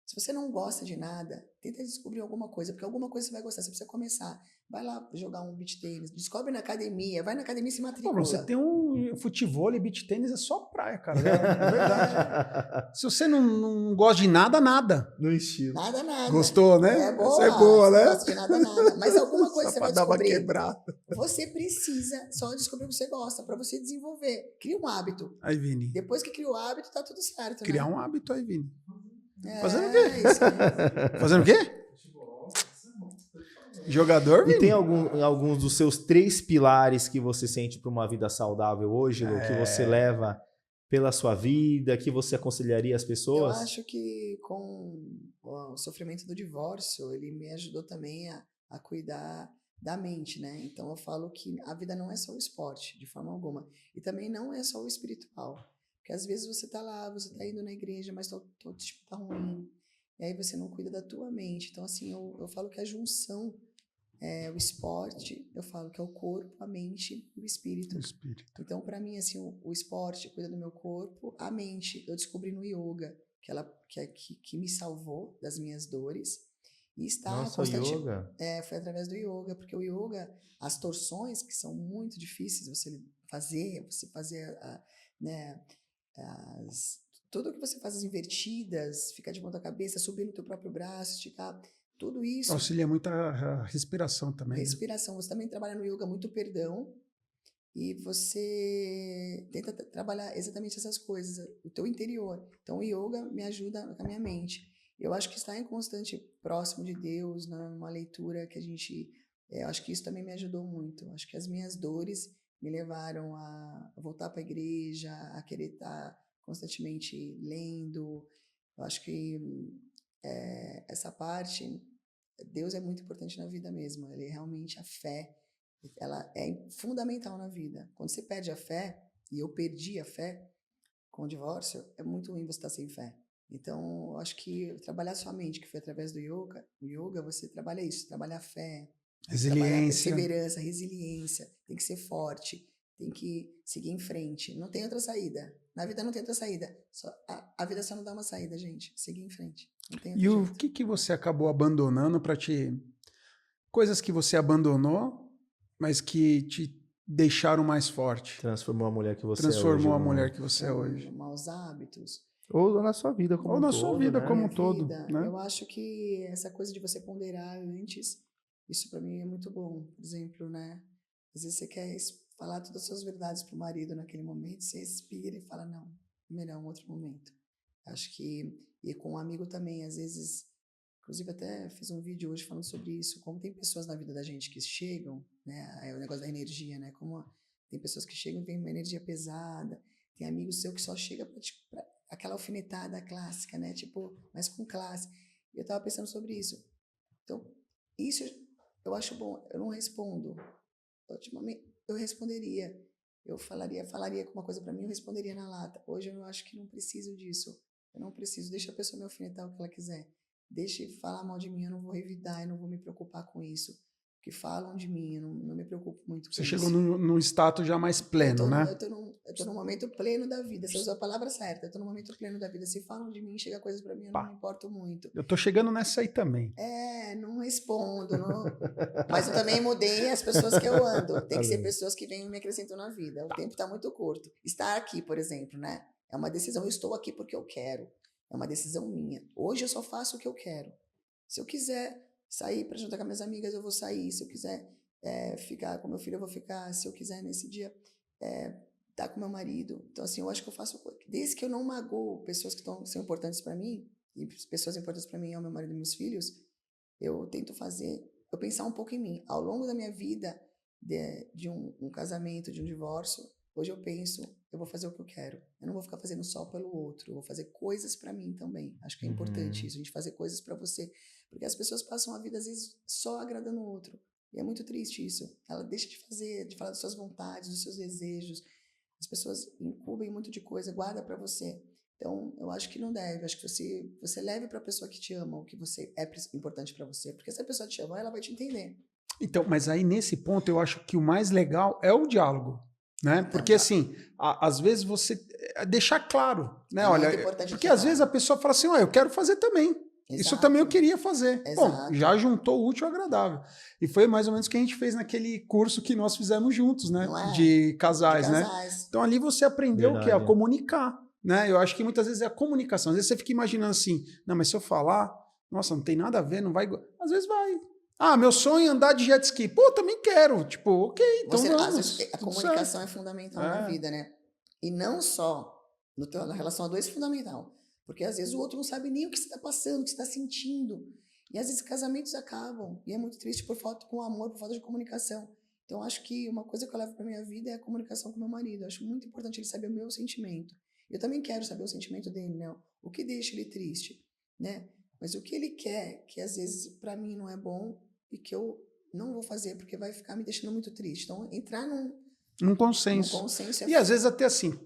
S3: Se você não gosta de nada, tenta descobrir alguma coisa, porque alguma coisa você vai gostar. Você precisa começar. Vai lá jogar um beach tênis, descobre na academia, vai na academia e se matricula.
S2: Você tem um futebol e beach tênis é só praia, cara. É verdade. Se você não gosta de nada.
S1: No estilo.
S3: Nada.
S2: Gostou, né?
S3: É boa.
S2: Essa é boa, né?
S3: Não gosta de nada. Mas alguma coisa você vai descobrir.
S2: Quebrada.
S3: Você precisa só descobrir o que você gosta, para você desenvolver. Cria um hábito.
S2: Aí, Vini.
S3: Depois que cria o hábito, tá tudo certo.
S2: Criar um hábito aí, Vini.
S3: Fazendo o quê?
S2: Fazendo o quê? Jogador, Vini?
S1: E tem alguns dos seus 3 pilares que você sente para uma vida saudável hoje, Lu, que você leva pela sua vida, que você aconselharia as pessoas?
S3: Eu acho que com o sofrimento do divórcio, ele me ajudou também a cuidar da mente, né? Então eu falo que a vida não é só o esporte, de forma alguma. E também não é só o espiritual. Porque às vezes você tá lá, você tá indo na igreja, mas tua autoestima tá ruim. E aí você não cuida da tua mente. Então, assim, eu falo que a junção o esporte, eu falo que é o corpo, a mente e o espírito. Então, para mim, assim, o esporte cuida do meu corpo, a mente eu descobri no yoga, que me salvou das minhas dores. E está constante. Foi através do yoga, porque o yoga, as torções, que são muito difíceis você fazer tudo que você faz, as invertidas, ficar de ponta cabeça, subir no teu próprio braço, esticar, tudo isso.
S2: Auxilia muito a respiração também.
S3: Respiração. Né? Você também trabalha no yoga muito perdão e você tenta trabalhar exatamente essas coisas, o teu interior. Então o yoga me ajuda com a minha mente. Eu acho que estar em constante próximo de Deus, numa leitura que a gente... eu acho que isso também me ajudou muito. Acho que as minhas dores me levaram a voltar para a igreja, a querer estar constantemente lendo. Eu acho que essa parte, Deus é muito importante na vida mesmo. Ele realmente, a fé, ela é fundamental na vida. Quando você perde a fé, e eu perdi a fé com o divórcio, é muito ruim você estar sem fé. Então, eu acho que trabalhar sua mente, que foi através do yoga, você trabalha isso, trabalha a fé, trabalhar a perseverança, resiliência, tem que ser forte, tem que seguir em frente. Não tem outra saída. Na vida não tem outra saída. A vida só não dá uma saída, gente. Seguir em frente. Não tem outro jeito.
S2: O que você acabou abandonando para te... Coisas que você abandonou, mas que te deixaram mais forte.
S1: Transformou a mulher que você é hoje.
S2: Transformou a mulher que você é hoje.
S3: Maus hábitos.
S1: Ou na sua vida como um todo.
S2: Ou na sua vida como um todo. Né?
S3: Eu acho que essa coisa de você ponderar antes, isso para mim é muito bom. Por exemplo, né? Às vezes você quer falar todas as suas verdades pro marido naquele momento, você respira e fala, não, melhor um outro momento. Acho que... E com um amigo também, às vezes... Inclusive, até fiz um vídeo hoje falando sobre isso, como tem pessoas na vida da gente que chegam, né? É o negócio da energia, né? Como tem pessoas que chegam e vêm uma energia pesada, tem amigos seu que só chega pra aquela alfinetada clássica, né? Tipo, mas com classe. E eu tava pensando sobre isso. Então, isso eu acho bom. Eu não respondo. Ultimamente, eu responderia. Eu falaria alguma coisa pra mim, eu responderia na lata. Hoje eu acho que não preciso disso. Eu não preciso. Deixa a pessoa me alfinetar o que ela quiser. Deixe falar mal de mim, eu não vou revidar, eu não vou me preocupar com isso. O que falam de mim, eu não me preocupo muito com isso.
S2: Você chegou num status já mais pleno, né?
S3: Eu tô num momento pleno da vida, você usou a palavra certa, eu tô num momento pleno da vida. Se falam de mim, chega coisas pra mim, eu não me importo muito.
S2: Eu tô chegando nessa aí também.
S3: Não respondo, mas eu também mudei as pessoas que eu ando. Tem que ser pessoas que vêm e me acrescentam na vida. O tempo tá muito curto. Estar aqui, por exemplo, né? É uma decisão, eu estou aqui porque eu quero. É uma decisão minha. Hoje eu só faço o que eu quero. Se eu quiser sair para jantar com minhas amigas, eu vou sair. Se eu quiser ficar com meu filho, eu vou ficar. Se eu quiser, nesse dia, estar com meu marido. Então, assim, eu acho que eu faço... Desde que eu não magoo pessoas que são importantes para mim, e pessoas importantes para mim é o meu marido e meus filhos, eu tento eu pensar um pouco em mim. Ao longo da minha vida, de um casamento, de um divórcio, hoje eu penso, eu vou fazer o que eu quero. Eu não vou ficar fazendo só pelo outro. Eu vou fazer coisas para mim também. Acho que é importante isso, a gente fazer coisas para você. Porque as pessoas passam a vida, às vezes, só agradando o outro. E é muito triste isso. Ela deixa de falar das suas vontades, dos seus desejos. As pessoas incumbem muito de coisa, guarda para você. Então, eu acho que não deve. Acho que você leve para a pessoa que te ama o que é importante para você. Porque se a pessoa te ama, ela vai te entender.
S2: Então, mas aí nesse ponto eu acho que o mais legal é o diálogo. Né? Porque assim, às vezes você deixar claro, né? Olha, porque às vezes a pessoa fala assim, eu quero fazer também. Exato. Isso também eu queria fazer. Exato. Bom, já juntou o útil ao agradável. E foi mais ou menos o que a gente fez naquele curso que nós fizemos juntos, né? De casais, né? Então ali você aprendeu o quê? A comunicar, né? Eu acho que muitas vezes é a comunicação. Às vezes você fica imaginando assim, não, mas se eu falar, nossa, não tem nada a ver, não vai... Às vezes vai. Meu sonho é andar de jet ski. Pô, também quero. Tipo, ok, então vamos.
S3: A comunicação é fundamental na vida, né? E não só na relação a dois é fundamental. Porque às vezes o outro não sabe nem o que você está passando, o que você está sentindo. E às vezes casamentos acabam. E é muito triste por falta com amor, por falta de comunicação. Então acho que uma coisa que eu levo para minha vida é a comunicação com meu marido. Eu acho muito importante ele saber o meu sentimento. Eu também quero saber o sentimento dele, né? O que deixa ele triste, né? Mas o que ele quer, que às vezes para mim não é bom, e que eu não vou fazer porque vai ficar me deixando muito triste. Então, entrar
S2: num consenso. E às vezes até assim,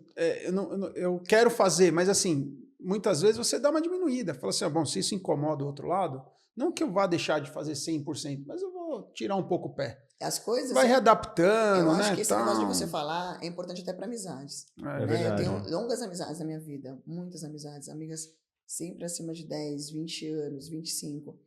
S2: eu quero fazer, mas assim, muitas vezes você dá uma diminuída. Fala assim, bom, se isso incomoda o outro lado, não que eu vá deixar de fazer 100%, mas eu vou tirar um pouco o pé.
S3: As coisas...
S2: Vai readaptando,
S3: eu
S2: né?
S3: acho que esse negócio de você falar é importante até para amizades.
S1: Verdade.
S3: Eu tenho longas amizades na minha vida, muitas amizades, amigas sempre acima de 10, 20 anos, 25.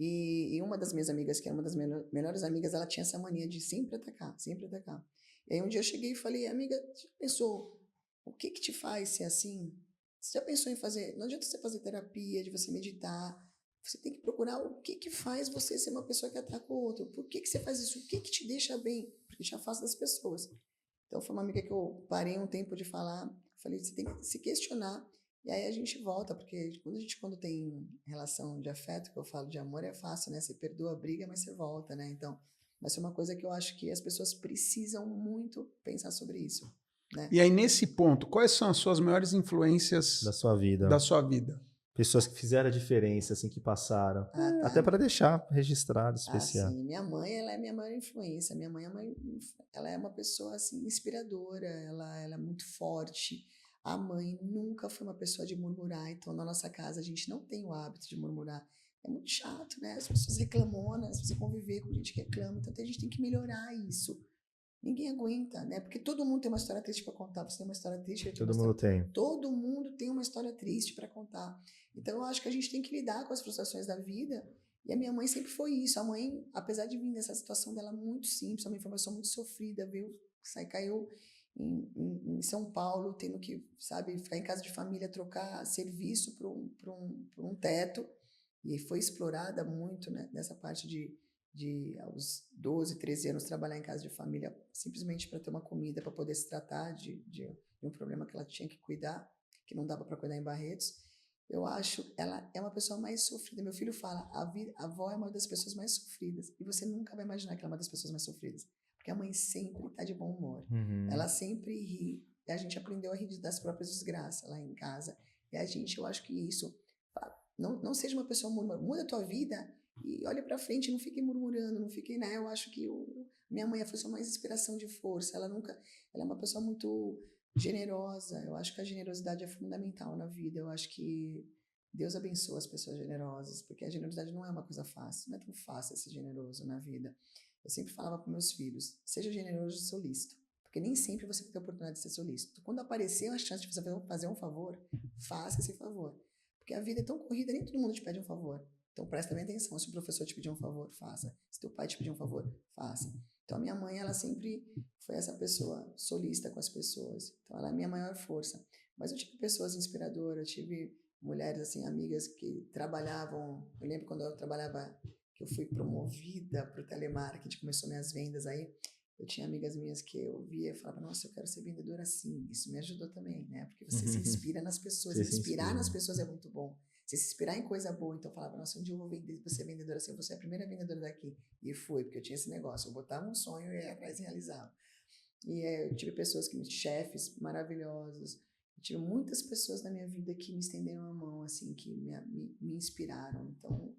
S3: E uma das minhas amigas, que era uma das melhores amigas, ela tinha essa mania de sempre atacar, sempre atacar. E aí um dia eu cheguei e falei, amiga, você já pensou o que te faz ser assim? Você já pensou em fazer? Não adianta você fazer terapia, de você meditar. Você tem que procurar o que faz você ser uma pessoa que ataca o outro. Por que você faz isso? O que te deixa bem? Porque te afasta das pessoas. Então foi uma amiga que eu parei um tempo de falar. Falei, você tem que se questionar E aí a gente volta, porque quando tem relação de afeto, que eu falo de amor, é fácil, né? Você perdoa a briga, mas você volta, né? Então, vai ser uma coisa que eu acho que as pessoas precisam muito pensar sobre isso, né?
S2: E aí, nesse ponto, quais são as suas maiores influências
S1: Da sua vida.
S2: Da sua vida?
S1: Pessoas que fizeram a diferença, assim, que passaram. Tá. Até para deixar registrado, especial.
S3: Sim. Minha mãe, ela é minha maior influência. Minha mãe, ela é uma pessoa, assim, inspiradora. Ela é muito forte. A mãe nunca foi uma pessoa de murmurar. Então, na nossa casa, a gente não tem o hábito de murmurar. É muito chato, né? As pessoas reclamonas, você conviver com gente que reclama. Então, a gente tem que melhorar isso. Ninguém aguenta, né? Porque todo mundo tem uma história triste para contar. Você tem uma história triste.
S1: Todo mundo tem.
S3: Todo mundo tem uma história triste para contar. Então, eu acho que a gente tem que lidar com as frustrações da vida. E a minha mãe sempre foi isso. A mãe, apesar de vir dessa situação dela muito simples, a mãe foi uma pessoa muito sofrida, viu? Caiu em São Paulo, tendo que, sabe, ficar em casa de família, trocar serviço por um teto. E foi explorada muito, né, nessa parte de aos 12, 13 anos, trabalhar em casa de família simplesmente para ter uma comida, para poder se tratar de um problema que ela tinha que cuidar, que não dava para cuidar em Barretos. Eu acho, ela é uma pessoa mais sofrida. Meu filho fala, a avó é uma das pessoas mais sofridas. E você nunca vai imaginar que ela é uma das pessoas mais sofridas. Porque a mãe sempre está de bom humor.
S1: Uhum.
S3: Ela sempre ri. E a gente aprendeu a rir das próprias desgraças lá em casa. E eu acho que isso, não seja uma pessoa murmurando. Muda a tua vida e olha pra frente, não fique murmurando, não fique, né? Eu acho que minha mãe foi só mais inspiração de força. Ela é uma pessoa muito generosa. Eu acho que a generosidade é fundamental na vida. Eu acho que Deus abençoa as pessoas generosas, porque a generosidade não é uma coisa fácil. Não é tão fácil ser generoso na vida. Eu sempre falava para meus filhos, seja generoso e solícito, porque nem sempre você vai ter a oportunidade de ser solícito. Quando aparecer a chance de você fazer um favor, faça esse favor. Porque a vida é tão corrida, nem todo mundo te pede um favor. Então presta bem atenção, se o professor te pedir um favor, faça. Se teu pai te pedir um favor, faça. Então a minha mãe, ela sempre foi essa pessoa solícita com as pessoas. Então ela é a minha maior força. Mas eu tive pessoas inspiradoras, eu tive mulheres, assim, amigas que trabalhavam. Eu lembro quando eu trabalhava, que eu fui promovida para o telemarketing, começou minhas vendas aí. Eu tinha amigas minhas que eu via e falava, nossa, eu quero ser vendedora assim. Isso me ajudou também, né? Porque você se inspira nas pessoas. Inspirar nas pessoas é muito bom. Você se inspirar em coisa boa. Então eu falava, nossa, um dia eu vou ser vendedora assim. Eu vou ser a primeira vendedora daqui. E foi, porque eu tinha esse negócio. Eu botava um sonho e ia atrás e realizava. E eu tive pessoas chefes maravilhosos. Eu tive muitas pessoas na minha vida que me estenderam a mão, assim, que me inspiraram. Então,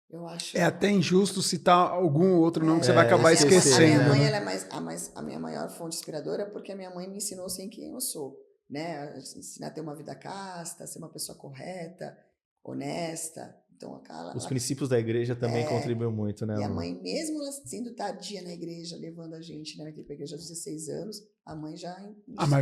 S3: eu acho...
S2: É até injusto citar algum outro nome que você vai acabar esquecendo.
S3: A minha mãe, ela é a minha maior fonte inspiradora, porque a minha mãe me ensinou a ser quem eu sou, né? Ensinar a ter uma vida casta, ser uma pessoa correta, honesta. Então,
S1: os princípios da igreja também contribuem muito, né?
S3: E a mãe, mesmo ela sendo tardia na igreja, levando a gente, né, para a igreja aos 16 anos, a mãe já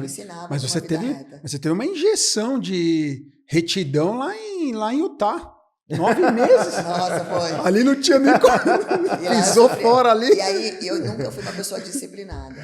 S3: ensinava.
S2: Mas você teve uma injeção de retidão lá em Utah. 9 meses?
S3: Nossa, foi.
S2: Ali não tinha nem como. Pisou fora ali.
S3: E aí, eu nunca fui uma pessoa disciplinada.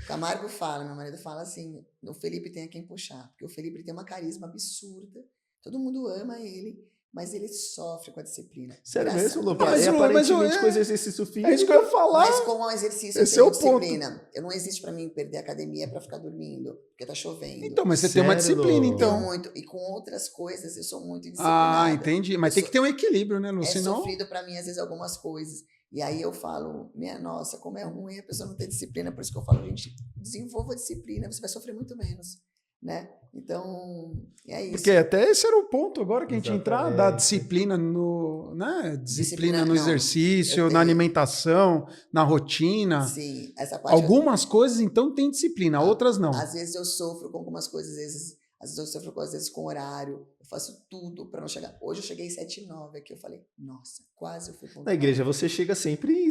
S3: Camargo fala, meu marido fala assim, o Felipe tem a quem puxar. Porque o Felipe tem uma carisma absurda. Todo mundo ama ele, mas ele sofre com a disciplina.
S1: Sério mesmo, Lu? Aparentemente com exercício físico.
S2: É isso que eu ia falar.
S3: Mas com o exercício,
S2: esse é o
S3: disciplina.
S2: Ponto.
S3: Eu não existe pra mim perder a academia pra ficar dormindo, porque tá chovendo.
S2: Então, mas você tem uma disciplina, então.
S3: Muito. E com outras coisas, eu sou muito disciplinada.
S2: Ah, entendi. Mas tem que ter um equilíbrio, né, Lu? Senão...
S3: sofrido pra mim, às vezes, algumas coisas. E aí eu falo, minha nossa, como é ruim a pessoa não ter disciplina. Por isso que eu falo, gente, desenvolva a disciplina, você vai sofrer muito menos, né? Então, é isso.
S2: Porque até esse era o ponto agora que a gente entrar, da disciplina no, né? Disciplina no exercício, na alimentação, na rotina.
S3: Sim, essa parte.
S2: Algumas coisas, então, tem disciplina, outras não.
S3: Às vezes eu sofro com algumas coisas, às vezes eu sofro com horário, eu faço tudo para não chegar. Hoje eu cheguei 7h09 aqui, eu falei, nossa, quase eu fui pontual.
S1: Na igreja você chega sempre.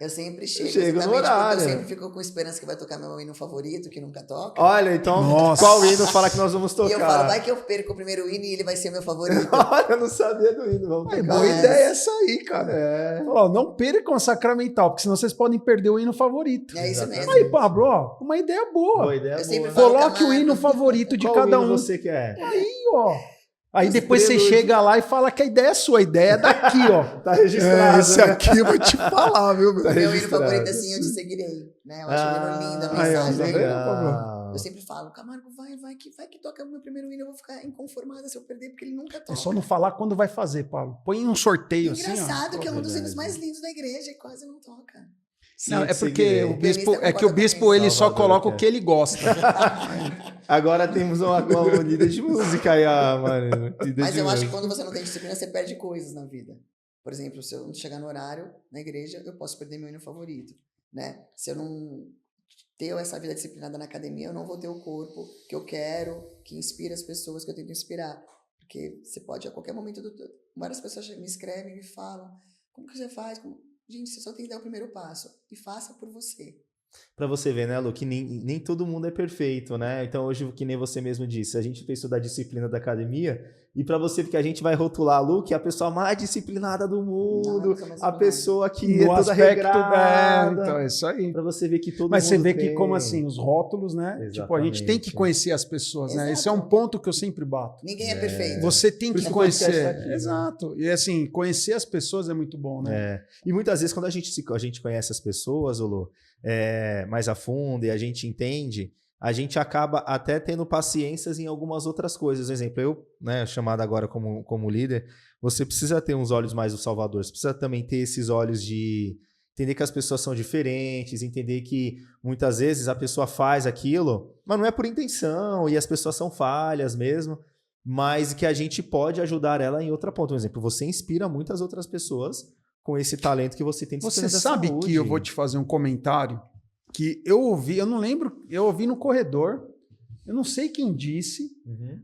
S3: Eu sempre chego.
S1: Chego no horário.
S3: Eu sempre fico com esperança que vai tocar meu hino favorito, que nunca toca.
S1: Olha, então, qual hino fala que nós vamos tocar?
S3: E eu falo, vai que eu perco o primeiro hino e ele vai ser meu favorito.
S1: Olha, eu não sabia do hino, vamos tocar.
S2: Boa ideia essa aí, cara. Não percam a Sacramental, porque senão vocês podem perder o hino favorito.
S3: É isso mesmo.
S2: Aí, Pablo, uma ideia boa.
S1: Boa ideia, boa.
S2: Coloque o hino favorito de cada um.
S1: Qual você quer?
S2: Aí, ó. Aí depois você chega lá e fala que a ideia é sua, a ideia é daqui, ó.
S1: Tá registrado.
S2: Esse aqui eu vou te falar, viu, meu?
S3: Meu hino favorito, assim, eu te seguirei. Né? Eu acho lindo a mensagem.
S1: Legal.
S3: Eu sempre falo, Camargo, vai que toca o meu primeiro hino, eu vou ficar inconformada se eu perder, porque ele nunca toca.
S2: É só não falar quando vai fazer, Paulo. Põe um sorteio assim,
S3: Engraçado que é um dos hinos mais lindos da igreja e quase não toca.
S2: Não, é porque o bispo ele só coloca o que ele gosta.
S1: Agora temos uma líder de música aí, mano.
S3: Mas eu acho que quando você não tem disciplina, você perde coisas na vida. Por exemplo, se eu não chegar no horário na igreja, eu posso perder meu hino favorito, né? Se eu não ter essa vida disciplinada na academia, eu não vou ter o corpo que eu quero, que inspira as pessoas que eu tento inspirar. Porque você pode, a qualquer momento, várias pessoas me escrevem, me falam, como que você faz? Gente, você só tem que dar o primeiro passo e faça por você.
S1: Pra você ver, né, Lu, que nem todo mundo é perfeito, né? Então hoje, que nem você mesmo disse, a gente fez estudar disciplina da academia e pra você, porque a gente vai rotular a Lu, que é a pessoa mais disciplinada do mundo, a pessoa que é toda regrada.
S2: Então é isso aí.
S1: Pra você ver que todo
S2: Mas
S1: mundo
S2: você vê
S1: tem.
S2: que como assim, os rótulos, né?
S1: Exatamente.
S2: Tipo, a gente tem que conhecer as pessoas, né? Esse é um ponto que eu sempre bato.
S3: Ninguém é perfeito.
S2: Você tem que conhecer.
S1: Aqui,
S2: exato. E assim, conhecer as pessoas é muito bom, né?
S1: E muitas vezes quando a gente conhece as pessoas, Lu, mais a fundo e a gente entende, a gente acaba até tendo paciências em algumas outras coisas. Por exemplo, eu, né, chamado agora como líder, você precisa ter uns olhos mais do Salvador, você precisa também ter esses olhos de entender que as pessoas são diferentes, entender que muitas vezes a pessoa faz aquilo, mas não é por intenção, e as pessoas são falhas mesmo, mas que a gente pode ajudar ela em outra ponta. Por exemplo, você inspira muitas outras pessoas com esse talento que você tem de
S2: Você sabe
S1: saúde.
S2: que eu vou te fazer um comentário que eu ouvi, eu não lembro, eu ouvi no corredor, eu não sei quem disse,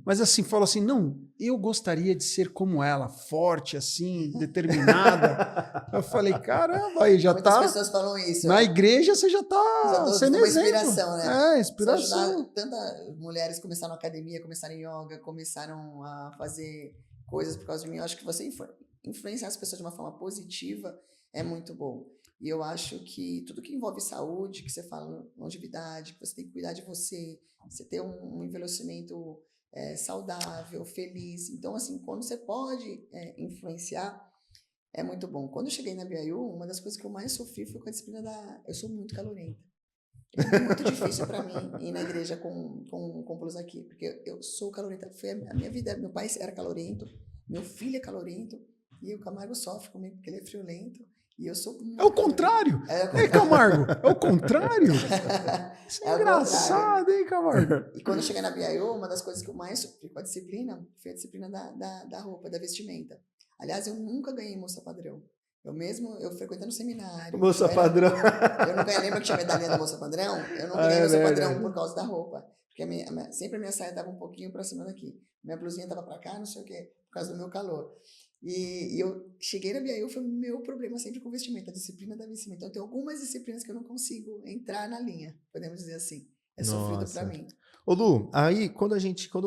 S2: mas assim, falou assim, não, eu gostaria de ser como ela, forte assim, determinada. Eu falei, caramba, aí já
S3: Muitas
S2: tá...
S3: pessoas falam isso.
S2: Na igreja você já tá sendo
S3: uma
S2: exemplo.
S3: inspiração, né?
S2: Inspiração.
S3: Tantas mulheres começaram a academia, começaram em yoga, começaram a fazer coisas por causa de mim. Eu acho que você influenciar as pessoas de uma forma positiva é muito bom. E eu acho que tudo que envolve saúde, que você fala longevidade, que você tem que cuidar de você ter um envelhecimento saudável, feliz. Então, assim, quando você pode influenciar, é muito bom. Quando eu cheguei na BYU, uma das coisas que eu mais sofri foi com a disciplina Eu sou muito calorenta. É muito difícil para mim ir na igreja com blusa aqui, porque eu sou calorenta. Foi a minha vida. Meu pai era calorento, meu filho é calorento, e o Camargo sofre comigo porque ele é friolento. E eu sou
S2: é o contrário. Camargo, é o contrário. Isso é engraçado, hein, Camargo?
S3: E quando eu cheguei na BYU, uma das coisas que eu mais sofri com a disciplina foi a disciplina da roupa, da vestimenta. Aliás, eu nunca ganhei moça padrão. Eu frequentando seminário.
S1: Moça padrão.
S3: Eu não ganhei, lembra que tinha medalhinha da moça padrão? Eu não ganhei moça padrão por causa da roupa. Porque sempre a minha saia estava um pouquinho para cima daqui. Minha blusinha estava para cá, não sei o quê, por causa do meu calor. E eu cheguei na BYU, foi o meu problema sempre com vestimento, a disciplina da vestimenta. Então, tem algumas disciplinas que eu não consigo entrar na linha, podemos dizer assim. É sofrido para mim.
S1: Ô Lu, aí quando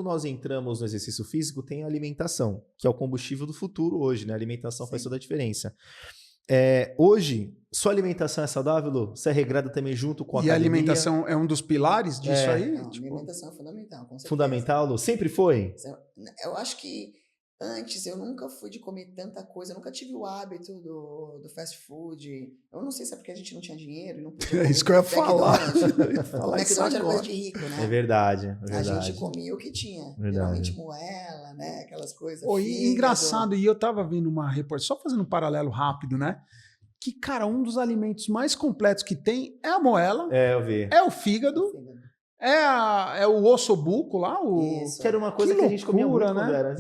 S1: nós entramos no exercício físico, tem a alimentação, que é o combustível do futuro hoje, né? A alimentação faz toda a diferença. Hoje, sua alimentação é saudável, Lu? Você é regrada também junto com a academia?
S2: E a alimentação é um dos pilares disso aí?
S3: Não, a alimentação é fundamental, com certeza.
S1: Fundamental, Lu? Sempre foi?
S3: Eu acho que antes eu nunca fui de comer tanta coisa, eu nunca tive o hábito do fast food. Eu não sei se é porque a gente não tinha dinheiro e não podia comer.
S2: É isso que eu ia falar.
S3: O McDonald's era coisa de rico, né?
S1: É verdade.
S3: A gente comia o que tinha. Geralmente moela, né? Aquelas coisas.
S2: Engraçado, e eu tava vendo uma reportagem, só fazendo um paralelo rápido, né? Que, cara, um dos alimentos mais completos que tem é a moela.
S1: Eu vi.
S2: É o fígado. É o ossobuco lá.
S3: Isso.
S1: Que era uma coisa que a gente comia muito, né?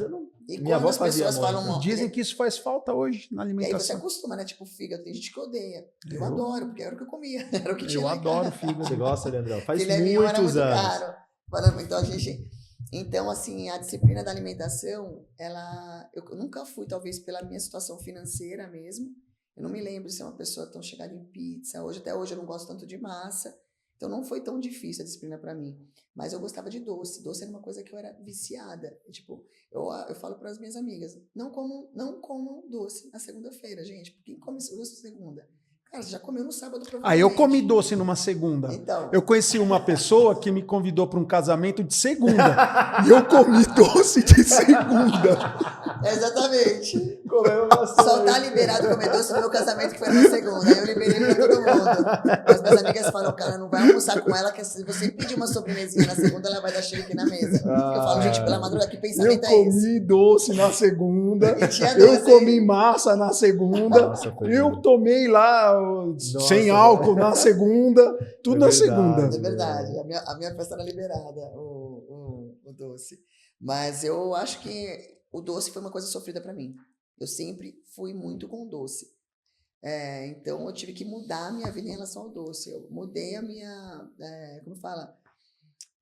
S3: E minha avó fazia as pessoas falam...
S2: Dizem que isso faz falta hoje na alimentação.
S3: E aí você acostuma, né? Tipo, fígado, tem gente que odeia. Eu adoro, porque era o que eu comia. Era o que tinha.
S2: Eu adoro fígado.
S1: Você gosta, Leandrão? Faz
S3: muitos
S1: anos.
S3: Caro. Então, assim, a disciplina da alimentação, eu nunca fui, talvez, pela minha situação financeira mesmo. Eu não me lembro de ser uma pessoa tão chegada em pizza. Até hoje eu não gosto tanto de massa. Então não foi tão difícil a disciplina para mim. Mas eu gostava de doce. Doce era uma coisa que eu era viciada. Tipo, eu falo para as minhas amigas, não comam doce na segunda-feira, gente. Quem come doce na segunda? Cara, você já comeu no sábado, provavelmente.
S2: Eu comi doce numa segunda.
S3: Então,
S2: eu conheci uma pessoa que me convidou para um casamento de segunda. E eu comi doce de segunda.
S3: Exatamente.
S1: Comemos bastante.
S3: Só tá liberado comer doce no meu casamento, que foi na segunda. Aí eu liberei pra todo mundo. As minhas amigas falam, cara, não vai almoçar com ela, que se você pedir uma sobremesinha na segunda, ela vai dar chilique na mesa. Porque eu falo, gente, pela madrugada, que pensamento é esse?
S2: Eu comi doce na segunda,
S3: eu
S2: doce, comi massa na segunda,
S1: Nossa,
S2: eu tomei lá sem álcool na segunda, tudo na segunda.
S3: É verdade, a minha festa era liberada, o doce. Mas eu acho que o doce foi uma coisa sofrida para mim. Eu sempre fui muito com doce. Então eu tive que mudar a minha vida em relação ao doce. Eu mudei a minha, como fala?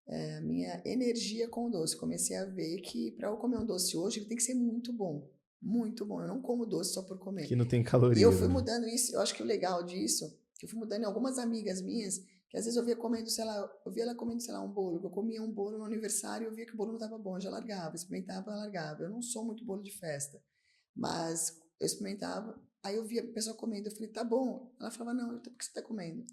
S3: A minha energia com o doce. Comecei a ver que para eu comer um doce hoje, ele tem que ser muito bom. Muito bom. Eu não como doce só por comer.
S1: Que não tem caloria.
S3: E eu fui mudando isso. Eu acho que o legal disso, eu fui mudando em algumas amigas minhas, que às vezes eu via comendo, sei lá, um bolo. Eu comia um bolo no aniversário e eu via que o bolo não estava bom, eu já largava. Experimentava, largava. Eu não sou muito bolo de festa, mas eu experimentava. Aí eu via a pessoa comendo, eu falei, tá bom. Ela falava, não, então por que você tá comendo?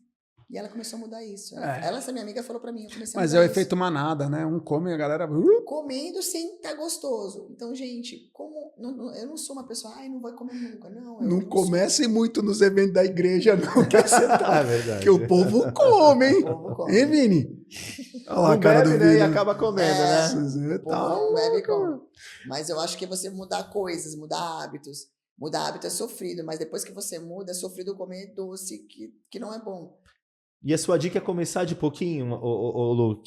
S3: E ela começou a mudar isso. Essa minha amiga falou pra mim, eu comecei a mudar.
S2: Mas é o efeito manada, né? Um come e a galera...
S3: Comendo sem estar gostoso. Então, gente, eu não sou uma pessoa, não vai comer nunca.
S2: Não comecem muito nos eventos da igreja, não, que
S1: é verdade.
S2: Que o povo come, hein? Hein, Vini?
S1: Olha lá, a cara do Vini. Né? E acaba comendo,
S2: né?
S3: Não bebe e come. Mas eu acho que você mudar coisas, mudar hábitos. Mudar hábito é sofrido, mas depois que você muda, é sofrido comer doce que não é bom.
S1: E a sua dica é começar de pouquinho, Lu?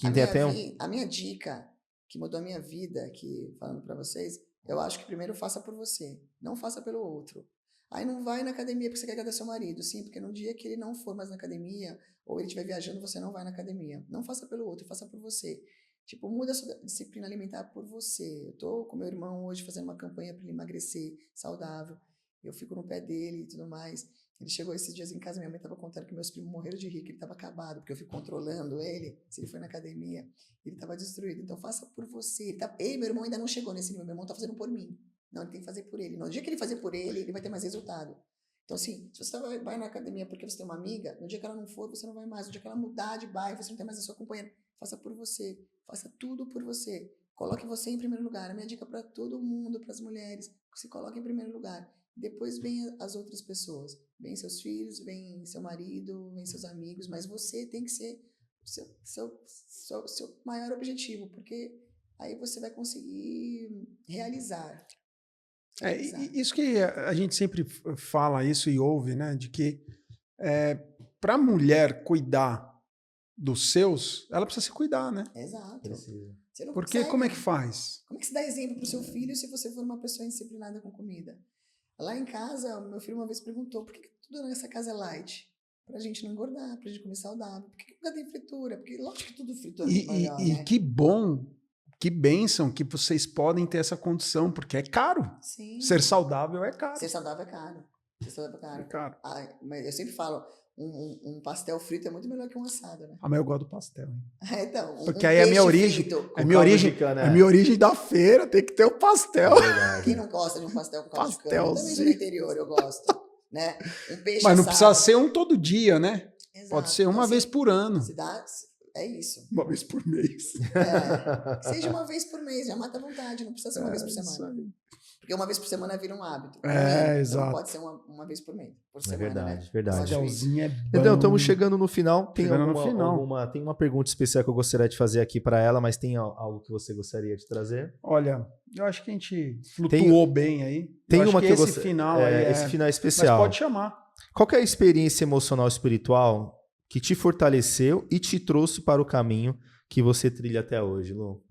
S3: A minha dica, que mudou a minha vida, que falando pra vocês, eu acho que primeiro faça por você, não faça pelo outro. Aí não vai na academia porque você quer agradar seu marido, sim, porque no dia que ele não for mais na academia, ou ele estiver viajando, você não vai na academia. Não faça pelo outro, faça por você. Tipo, muda a sua disciplina alimentar por você. Eu tô com meu irmão hoje fazendo uma campanha para ele emagrecer saudável. Eu fico no pé dele e tudo mais. Ele chegou esses dias em casa, minha mãe estava contando que meus primos morreram de rir, que ele estava acabado, porque eu fico controlando ele, se ele foi na academia, ele estava destruído. Então faça por você. Meu irmão ainda não chegou nesse nível, meu irmão está fazendo por mim. Não, ele tem que fazer por ele. No dia que ele fazer por ele, ele vai ter mais resultado. Então, assim, se você vai na academia porque você tem uma amiga, no dia que ela não for, você não vai mais. No dia que ela mudar de bairro, você não tem mais a sua companheira. Faça por você. Faça tudo por você. Coloque você em primeiro lugar. A minha dica para todo mundo, para as mulheres, se coloque em primeiro lugar. Depois vem as outras pessoas. Vem seus filhos, vem seu marido, vem seus amigos, mas você tem que ser seu maior objetivo, porque aí você vai conseguir realizar.
S2: Isso que a gente sempre fala isso e ouve, né? De que para a mulher cuidar dos seus, ela precisa se cuidar, né?
S3: Exato.
S2: Porque consegue, como é que faz?
S3: Como é que você dá exemplo para o seu filho se você for uma pessoa indisciplinada com comida? Lá em casa, meu filho uma vez perguntou por que tudo nessa casa é light? Pra gente não engordar, pra gente comer saudável. Por que nunca tem fritura? Porque lógico que tudo fritura é melhor, né?
S2: E que bom, que bênção que vocês podem ter essa condição, porque é caro.
S3: Sim.
S2: Ser saudável é caro.
S3: Ser saudável é caro. É caro. Mas eu sempre falo, um pastel frito é muito melhor que um assado, né?
S2: Mas eu gosto do pastel, hein?
S3: Então,
S2: porque aí é a minha origem. É minha origem da feira, tem que ter o pastel.
S3: Quem não gosta de um pastel com caldo de cana? Eu também sou do interior, eu gosto. Né? Um peixe
S2: mas não
S3: assado.
S2: Precisa ser um todo dia, né?
S3: Exato.
S2: Pode ser uma vez por ano.
S3: É isso.
S2: Uma vez por mês.
S3: Seja uma vez por mês, já mata a vontade, não precisa ser uma vez por semana. Porque uma vez por semana vira um hábito.
S2: Exato.
S3: Então pode ser uma vez por mês. Por semana,
S1: verdade,
S3: né?
S1: verdade.
S2: Então,
S1: estamos chegando no final. Tem uma pergunta especial que eu gostaria de fazer aqui para ela, mas tem algo que você gostaria de trazer?
S2: Olha, eu acho que a gente flutuou bem aí.
S1: Tem uma que eu
S2: esse final aí
S1: esse final é especial.
S2: Mas pode chamar.
S1: Qual que é a experiência emocional espiritual que te fortaleceu e te trouxe para o caminho que você trilha até hoje, Lu?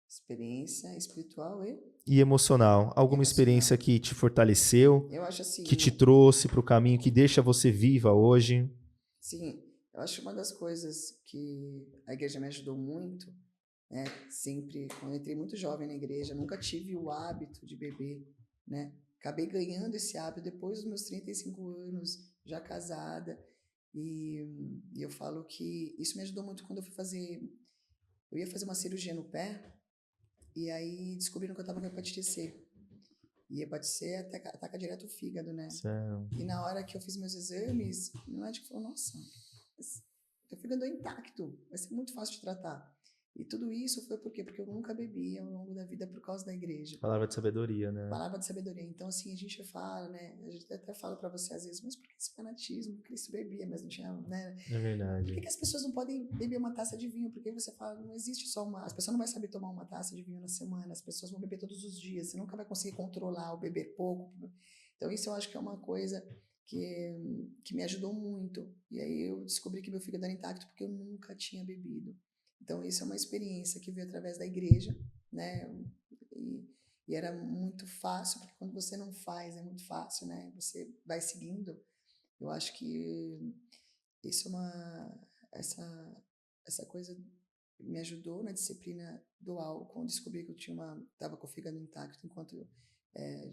S3: Experiência espiritual
S1: e emocional. Alguma experiência que te fortaleceu,
S3: eu acho assim,
S1: que te trouxe para o caminho, que deixa você viva hoje?
S3: Sim, eu acho que uma das coisas que a igreja me ajudou muito, né? Sempre, quando eu entrei muito jovem na igreja, nunca tive o hábito de beber, né? Acabei ganhando esse hábito depois dos meus 35 anos, já casada, e eu falo que isso me ajudou muito quando eu ia fazer uma cirurgia no pé, e aí descobriram que eu estava com hepatite C. E hepatite C ataca direto o fígado, né?
S1: Certo.
S3: E na hora que eu fiz meus exames, o médico falou, nossa, teu fígado é intacto, vai ser muito fácil de tratar. E tudo isso foi por quê? Porque eu nunca bebi ao longo da vida por causa da igreja.
S1: Palavra de sabedoria, né?
S3: Palavra de sabedoria. Então, assim, a gente fala, né? A gente até fala pra você às vezes, mas por que esse fanatismo? Cristo bebia, mas não tinha, né?
S1: É verdade.
S3: Por que as pessoas não podem beber uma taça de vinho? Porque você fala, não existe só uma... As pessoas não vão saber tomar uma taça de vinho na semana, as pessoas vão beber todos os dias, você nunca vai conseguir controlar o beber pouco. Então, isso eu acho que é uma coisa que me ajudou muito. E aí eu descobri que meu fígado era intacto porque eu nunca tinha bebido. Então, isso é uma experiência que veio através da igreja, né? E era muito fácil, porque quando você não faz, é muito fácil, né? Você vai seguindo. Eu acho que isso é essa coisa me ajudou na disciplina do álcool. Quando descobri que eu estava com o fígado intacto, enquanto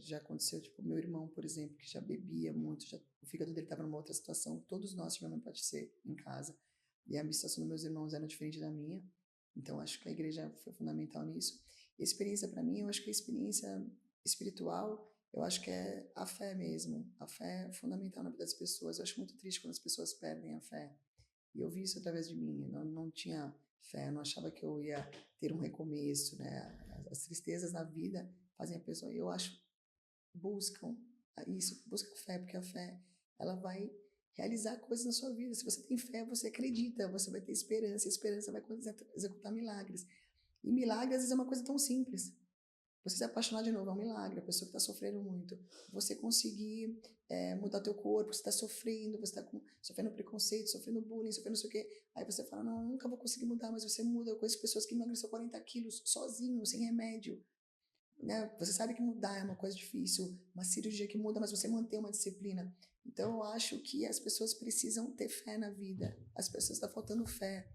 S3: já aconteceu, tipo, meu irmão, por exemplo, que já bebia muito, o fígado dele estava numa outra situação, todos nós tivemos hepatite em casa, e a situação dos meus irmãos era diferente da minha, então acho que a igreja foi fundamental nisso. E a experiência para mim, eu acho que a experiência espiritual, eu acho que é a fé mesmo, a fé é fundamental na vida das pessoas. Eu acho muito triste quando as pessoas perdem a fé, e eu vi isso através de mim, eu não tinha fé, eu não achava que eu ia ter um recomeço, né? As tristezas na vida fazem a pessoa, eu acho, buscam fé, porque a fé, ela vai realizar coisas na sua vida. Se você tem fé, você acredita, você vai ter esperança, e a esperança vai executar milagres. E milagre, às vezes, é uma coisa tão simples. Você se apaixonar de novo é um milagre, a pessoa que está sofrendo muito. Você conseguir mudar teu corpo, você está sofrendo, você está sofrendo preconceito, sofrendo bullying, sofrendo não sei o quê. Aí você fala, não, eu nunca vou conseguir mudar, mas você muda. Eu conheço pessoas que emagreceu 40 quilos sozinho, sem remédio. Né? Você sabe que mudar é uma coisa difícil, uma cirurgia que muda, mas você mantém uma disciplina. Então eu acho que as pessoas precisam ter fé na vida. As pessoas estão faltando fé.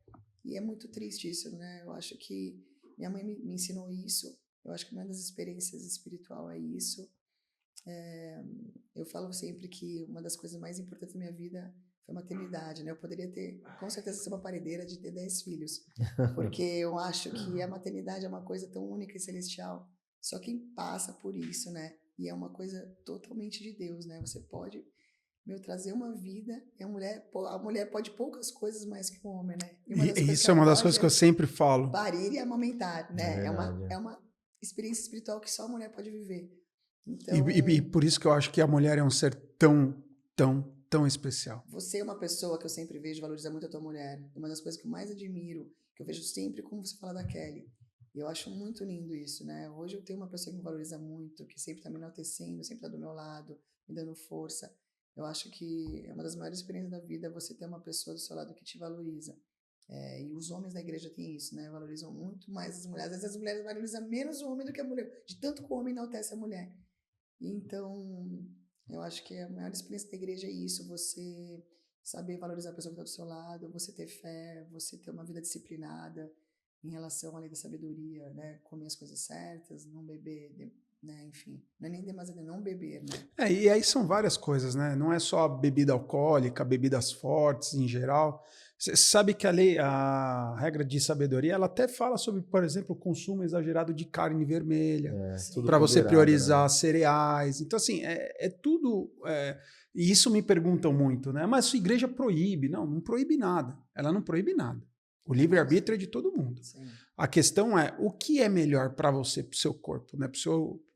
S3: E é muito triste isso, né? Eu acho que minha mãe me ensinou isso. Eu acho que uma das experiências espiritual é isso. Eu falo sempre que uma das coisas mais importantes da minha vida foi a maternidade, né? Eu poderia ter, com certeza, ser uma paredeira de ter 10 filhos. Porque eu acho que a maternidade é uma coisa tão única e celestial. Só quem passa por isso, né? E é uma coisa totalmente de Deus, né? Você pode, trazer uma vida, e a mulher pode poucas coisas mais que o homem, né?
S2: E isso é uma das coisas que eu sempre falo.
S3: Parir e amamentar, né? É uma experiência espiritual que só a mulher pode viver. Então,
S2: e por isso que eu acho que a mulher é um ser tão especial.
S3: Você é uma pessoa que eu sempre vejo valoriza muito a tua mulher. Uma das coisas que eu mais admiro, que eu vejo sempre, como você fala da Kelly. E eu acho muito lindo isso, né? Hoje eu tenho uma pessoa que me valoriza muito, que sempre está me enaltecendo, sempre está do meu lado, me dando força. Eu acho que é uma das maiores experiências da vida você ter uma pessoa do seu lado que te valoriza. E os homens da igreja têm isso, né? Valorizam muito mais as mulheres. Às vezes as mulheres valorizam menos o homem do que a mulher, de tanto que o homem enaltece a mulher. Então, eu acho que a maior experiência da igreja é isso, você saber valorizar a pessoa que está do seu lado, você ter fé, você ter uma vida disciplinada, em relação à lei da sabedoria, né? Comer as coisas certas, não beber, né? Enfim, não é nem demasiado, não beber, né?
S2: E aí são várias coisas, né? Não é só bebida alcoólica, bebidas fortes em geral. Você sabe que a regra de sabedoria, ela até fala sobre, por exemplo, o consumo exagerado de carne vermelha, para você priorizar, né? Cereais. Então, assim, é tudo... E isso me perguntam muito, né? Mas a sua igreja proíbe. Não proíbe nada. Ela não proíbe nada. O livre-arbítrio é de todo mundo.
S3: Sim.
S2: A questão é, o que é melhor para você, para o seu corpo? Né?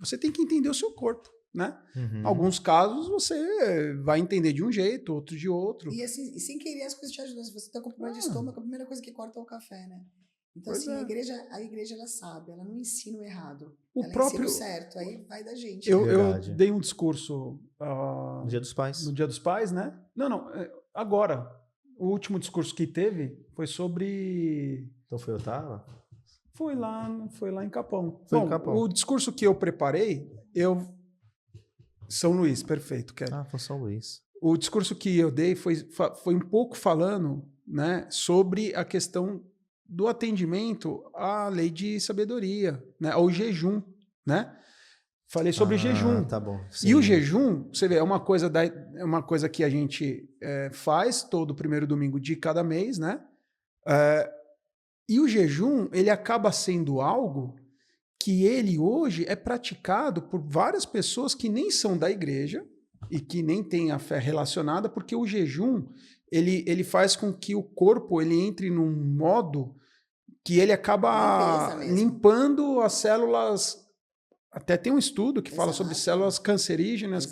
S2: Você tem que entender o seu corpo. Né? Em alguns casos, você vai entender de um jeito, outro de outro.
S3: E assim, sem querer, as coisas te ajudam. Se você está com problema de estômago, a primeira coisa que corta é o café, né? Então, assim, a igreja, ela sabe, ela não ensina o errado. Ela ensina o certo, aí vai da gente.
S2: Eu dei um discurso...
S1: no Dia dos Pais.
S2: No Dia dos Pais, né? Não, agora... O último discurso que teve foi sobre...
S1: Então foi Otávio?
S2: Foi lá em Capão.
S1: Em Capão.
S2: O discurso que eu preparei, São Luís, perfeito, Kelly.
S1: Foi São Luís.
S2: O discurso que eu dei foi um pouco falando, né, sobre a questão do atendimento à lei de sabedoria, né, ao jejum, né? Falei sobre jejum.
S1: Tá bom. Sim.
S2: E o jejum, você vê, é uma coisa que a gente faz todo primeiro domingo de cada mês, né? E o jejum, ele acaba sendo algo que ele hoje é praticado por várias pessoas que nem são da igreja e que nem têm a fé relacionada, porque o jejum, ele faz com que o corpo ele entre num modo que ele acaba limpando as células. Até tem um estudo que fala sobre células cancerígenas,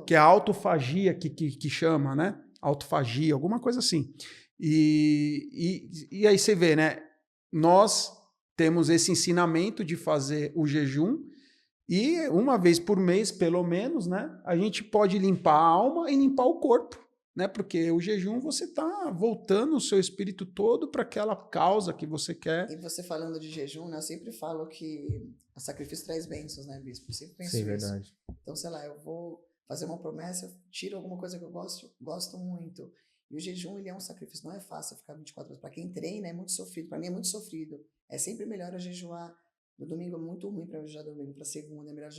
S2: que é a autofagia que chama, né? Autofagia, alguma coisa assim. E aí você vê, né? Nós temos esse ensinamento de fazer o jejum e uma vez por mês, pelo menos, né? A gente pode limpar a alma e limpar o corpo, né? Porque o jejum você está voltando o seu espírito todo para aquela causa que você quer.
S3: E você falando de jejum, né? Eu sempre falo que o sacrifício traz bênçãos, né, Bispo? Eu sempre penso
S1: Sim,
S3: isso.
S1: verdade.
S3: Então, sei lá, eu vou fazer uma promessa, eu tiro alguma coisa que eu gosto muito. E o jejum, ele é um sacrifício. Não é fácil ficar 24 horas. Para quem treina, é muito sofrido. Para mim, é muito sofrido. É sempre melhor eu jejuar. No domingo é muito ruim para eu jejuar domingo para segunda. É melhor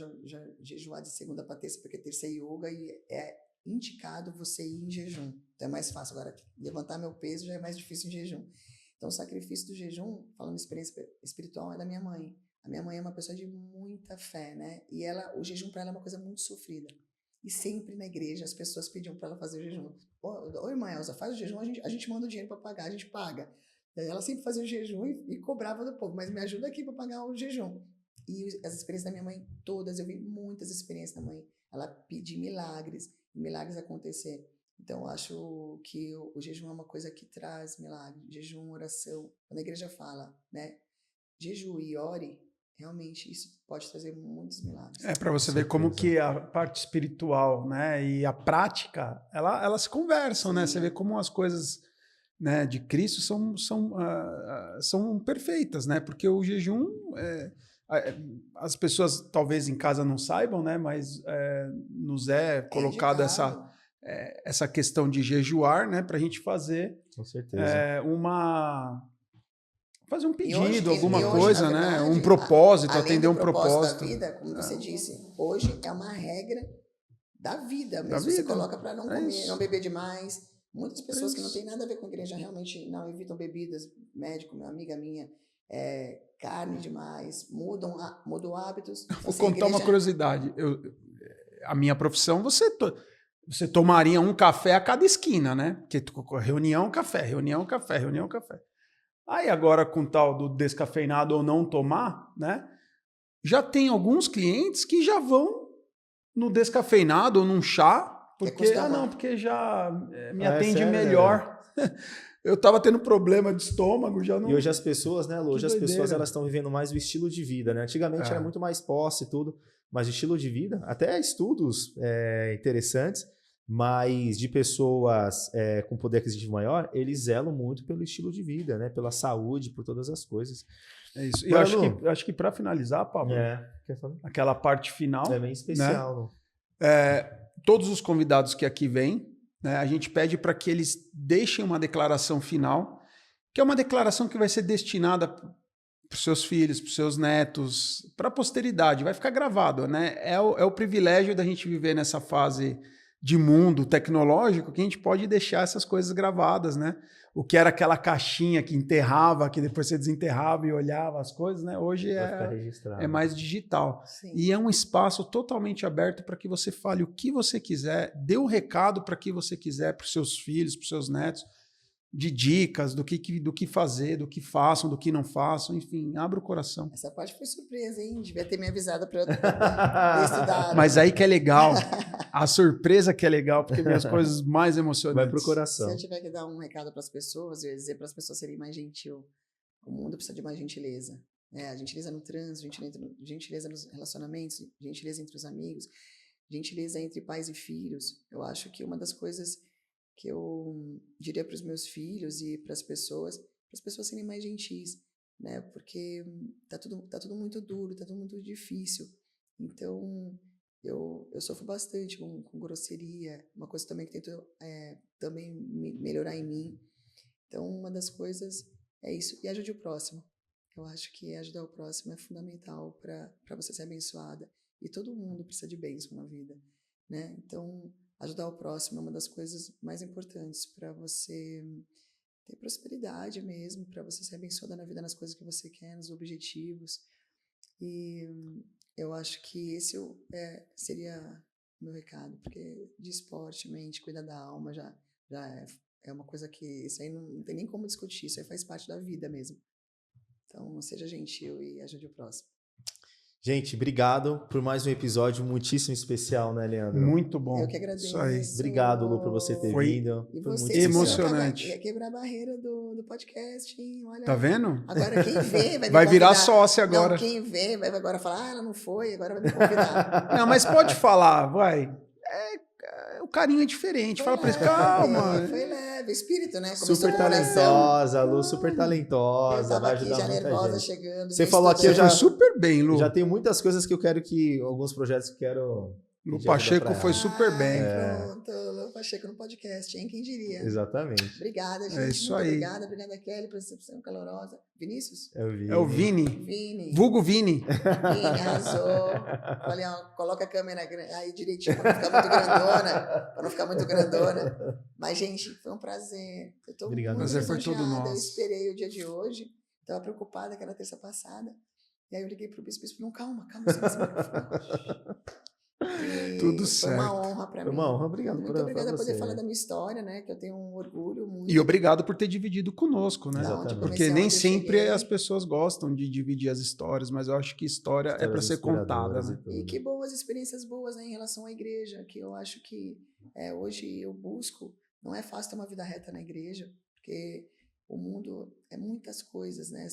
S3: jejuar de segunda para terça, porque terça é yoga e é indicado você ir em jejum. Então é mais fácil. Agora, levantar meu peso já é mais difícil em jejum. Então, o sacrifício do jejum, falando de experiência espiritual, é da minha mãe. A minha mãe é uma pessoa de muita fé, né? E o jejum para ela é uma coisa muito sofrida. E sempre na igreja as pessoas pediam para ela fazer o jejum. Ô, irmã Elza, faz o jejum, a gente manda o dinheiro para pagar, a gente paga. Daí ela sempre fazia o jejum e cobrava do povo, mas me ajuda aqui para pagar o jejum. E as experiências da minha mãe, todas, eu vi muitas experiências da mãe. Ela pedir milagres acontecer. Então, eu acho que o jejum é uma coisa que traz milagre. Jejum, oração. Quando a igreja fala, né? Jejum e ore, realmente isso pode trazer muitos milagres.
S2: É para você ver como que a parte espiritual, né, e a prática, elas se conversam, né? Você vê como as coisas, né, de Cristo são perfeitas, né? Porque o jejum, as pessoas talvez em casa não saibam, né? Mas nos é colocado essa questão de jejuar, né? Para a gente fazer,
S1: com certeza,
S2: fazer um pedido, alguma coisa, né? Um propósito, atender um propósito
S3: da vida, como você disse, hoje é uma regra da vida mesmo. Você coloca para não comer, não beber demais. Muitas pessoas que não tem nada a ver com a igreja realmente não evitam bebidas. Médico, minha amiga minha, carne demais, mudam hábitos.
S2: Vou contar uma curiosidade. A minha profissão, você tomaria um café a cada esquina, né? Porque reunião, café, reunião, café, reunião, café. Aí agora com o tal do descafeinado ou não tomar, né? Já tem alguns clientes que já vão no descafeinado ou num chá, porque porque já me atende melhor. Eu estava tendo problema de estômago, já não.
S1: E hoje as pessoas, né, Lu? Hoje as pessoas elas estão vivendo mais o estilo de vida, né? Antigamente era muito mais posse e tudo, mas o estilo de vida, até estudos interessantes, mas de pessoas com poder aquisitivo maior, eles zelam muito pelo estilo de vida, né? Pela saúde, por todas as coisas.
S2: É isso. E eu acho que para finalizar, Pablo, aquela parte final.
S1: É bem especial, né?
S2: Todos os convidados que aqui vêm, né, a gente pede para que eles deixem uma declaração final, que é uma declaração que vai ser destinada para os seus filhos, para os seus netos, para a posteridade. Vai ficar gravado, né? É o privilégio da gente viver nessa fase de mundo tecnológico que a gente pode deixar essas coisas gravadas, né? O que era aquela caixinha que enterrava, que depois você desenterrava e olhava as coisas, né? Hoje é mais digital.
S3: Sim.
S2: E é um espaço totalmente aberto para que você fale o que você quiser, dê um recado para que você quiser, para os seus filhos, para os seus netos, de dicas do que fazer, do que façam, do que não façam, enfim, abra o coração.
S3: Essa parte foi surpresa, hein? Devia ter me avisado para eu ter estudado.
S2: Mas aí que é legal, a surpresa que é legal, porque vem as coisas mais emocionantes.
S1: Vai pro coração.
S3: Se eu tiver que dar um recado para as pessoas, eu ia dizer para as pessoas serem mais gentil. O mundo precisa de mais gentileza. A gentileza no trânsito, gentileza nos relacionamentos, gentileza entre os amigos, gentileza entre pais e filhos. Eu acho que uma das coisas que eu diria para os meus filhos e para as pessoas serem mais gentis, né? Porque tá tudo muito duro, tá tudo muito difícil. Então, eu sofro bastante com grosseria, uma coisa também que tento também melhorar em mim. Então, uma das coisas é isso, e ajude o próximo. Eu acho que ajudar o próximo é fundamental para você ser abençoada. E todo mundo precisa de bênção na vida, né? Então, ajudar o próximo é uma das coisas mais importantes para você ter prosperidade mesmo, para você ser abençoada na vida, nas coisas que você quer, nos objetivos. E eu acho que esse seria o meu recado, porque de esporte, mente, cuidar da alma já é uma coisa que isso aí não tem nem como discutir, isso aí faz parte da vida mesmo. Então, seja gentil e ajude o próximo.
S1: Gente, obrigado por mais um episódio muitíssimo especial, né, Leandro?
S2: Muito bom.
S3: Eu que agradeço.
S2: Isso aí.
S1: Obrigado, Lu, por você ter vindo.
S3: E
S1: foi
S3: você
S1: muito
S2: emocionante.
S3: Ia quebrar a barreira do podcast, hein? Olha,
S2: tá vendo?
S3: Agora quem vê
S2: vai virar sócia agora.
S3: Não, quem vê vai agora falar, ela não foi, agora vai me convidar.
S2: Não, mas pode falar, vai. O carinho é diferente. Fala pra eles, calma.
S3: Foi leve, espírito, né?
S1: Começou super talentosa, Lu, super talentosa. Vai ajudar
S3: já
S1: muita
S3: nervosa,
S1: gente.
S3: chegando.
S1: Você falou aqui, eu já...
S2: Foi super bem, Lu.
S1: Já tenho muitas coisas que eu quero alguns projetos que eu quero...
S2: Lu Pacheco foi super bem.
S3: Pronto, Lu Pacheco no podcast, hein? Quem diria?
S1: Exatamente.
S3: Obrigada, gente.
S2: É isso
S3: muito
S2: aí.
S3: Obrigada, Kelly, por essa recepção calorosa. Vinícius?
S2: É o Vini.
S3: Vini.
S2: Vulgo Vini.
S3: Vini, arrasou. Olha, coloca a câmera aí direitinho para não ficar muito grandona. Mas, gente, foi um prazer. Eu tô
S1: Obrigado.
S3: muito
S2: prazer foi todo nosso.
S3: Eu esperei o dia de hoje. Estava preocupada que era terça passada. E aí eu liguei pro bispo e disse, não, calma,
S2: Tudo certo.
S3: Foi uma honra para mim.
S1: Foi uma honra, obrigado
S3: muito obrigada por poder falar da minha história, né? Que eu tenho um orgulho muito.
S2: E obrigado por ter dividido conosco, né? Porque nem sempre as pessoas gostam de dividir as histórias, mas eu acho que história é para ser contada. Né?
S3: E que boas experiências boas, né, em relação à igreja, que eu acho que hoje eu busco. Não é fácil ter uma vida reta na igreja, porque o mundo é muitas coisas, né?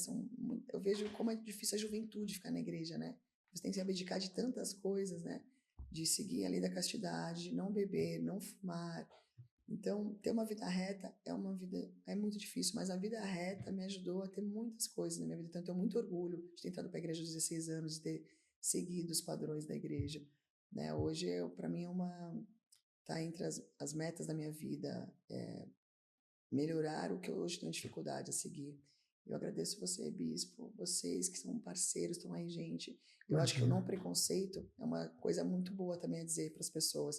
S3: Eu vejo como é difícil a juventude ficar na igreja, né? Você tem que se abdicar de tantas coisas, né? De seguir a lei da castidade, de não beber, não fumar. Então, ter uma vida reta é muito difícil, mas a vida reta me ajudou a ter muitas coisas na minha vida. Então, eu tenho muito orgulho de ter entrado para a igreja aos 16 anos, de ter seguido os padrões da igreja. Né? Hoje, para mim, tá entre as metas da minha vida, melhorar o que eu hoje tenho dificuldade a seguir. Eu agradeço você, bispo, vocês que são parceiros, estão aí, gente. Eu acho que o não preconceito é uma coisa muito boa também a dizer para as pessoas,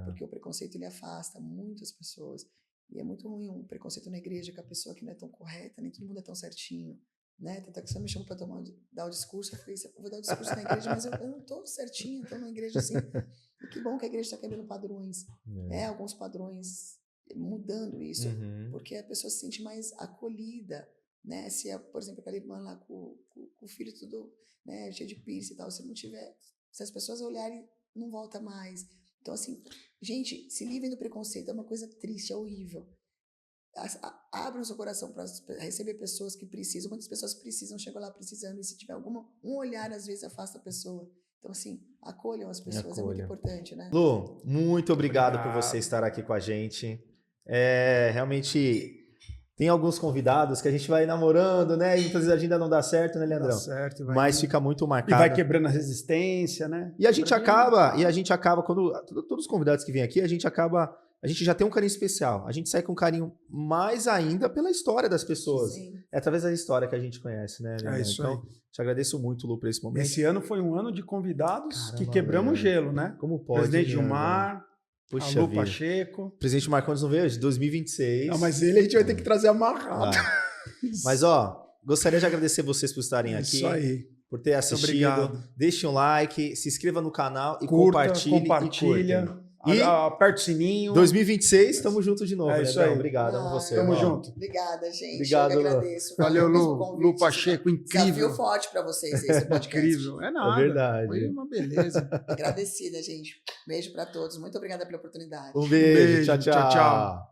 S3: porque o preconceito ele afasta muitas pessoas. E é muito ruim um preconceito na igreja com a pessoa que não é tão correta, nem todo mundo é tão certinho. Né? Tanto é que você me chamou para dar o discurso, eu falei, eu vou dar o discurso na igreja, mas eu não estou certinho, estou na igreja assim. E que bom que a igreja está quebrando padrões. Alguns padrões mudando isso, porque a pessoa se sente mais acolhida. Né? Se por exemplo, aquela irmã lá com o filho tudo, né, cheio de piercing e tal, se não tiver, se as pessoas olharem, não volta mais. Então, assim, gente, se livrem do preconceito, é uma coisa triste, é horrível. Abram o seu coração para receber pessoas que precisam. Muitas pessoas precisam, chegam lá precisando, e se tiver um olhar, às vezes, afasta a pessoa. Então, assim, acolham as pessoas, é muito importante, né?
S1: Lu, muito obrigado por você estar aqui com a gente. Realmente... Tem alguns convidados que a gente vai namorando, né? E muitas vezes ainda não dá certo, né, Leandrão?
S2: Dá certo.
S1: Mas fica muito marcado.
S2: E vai quebrando a resistência, né?
S1: E a gente acaba, quando todos os convidados que vêm aqui, a gente já tem um carinho especial. A gente sai com um carinho mais ainda pela história das pessoas.
S3: Sim.
S1: É através da história que a gente conhece, né, Leandrão?
S2: É isso
S1: então,
S2: aí.
S1: Te agradeço muito, Lu, por esse momento.
S2: Esse ano foi um ano de convidados.
S1: Caramba,
S2: que quebramos o gelo, né?
S1: Como pode?
S2: Presidente Gilmar,
S1: Puxa
S2: Lu
S1: vida.
S2: Pacheco.
S1: O presidente Marcondes não veio hoje? 2026.
S2: Não, mas ele a gente vai ter que trazer amarrado.
S1: Mas, gostaria de agradecer vocês por estarem aqui.
S2: Isso aí.
S1: Por ter assistido.
S2: Obrigado.
S1: Deixe um like, se inscreva no canal e
S2: Curta,
S1: compartilha.
S2: E aperta o sininho.
S1: 2026, estamos juntos de novo.
S2: É isso aí.
S1: Obrigado, amo você.
S2: Tamo
S1: irmão.
S2: junto.
S3: Obrigada, gente.
S1: Obrigado,
S3: eu que agradeço.
S2: Valeu,
S3: pelo
S2: Lu.
S3: convite.
S2: Lu Pacheco, incrível.
S3: Desafio forte para vocês esse podcast.
S2: Incrível. É nada.
S1: É verdade.
S2: Foi uma beleza.
S3: Agradecida, gente. Beijo para todos. Muito obrigada pela oportunidade.
S1: Um beijo. Tchau, tchau.
S2: Tchau, tchau.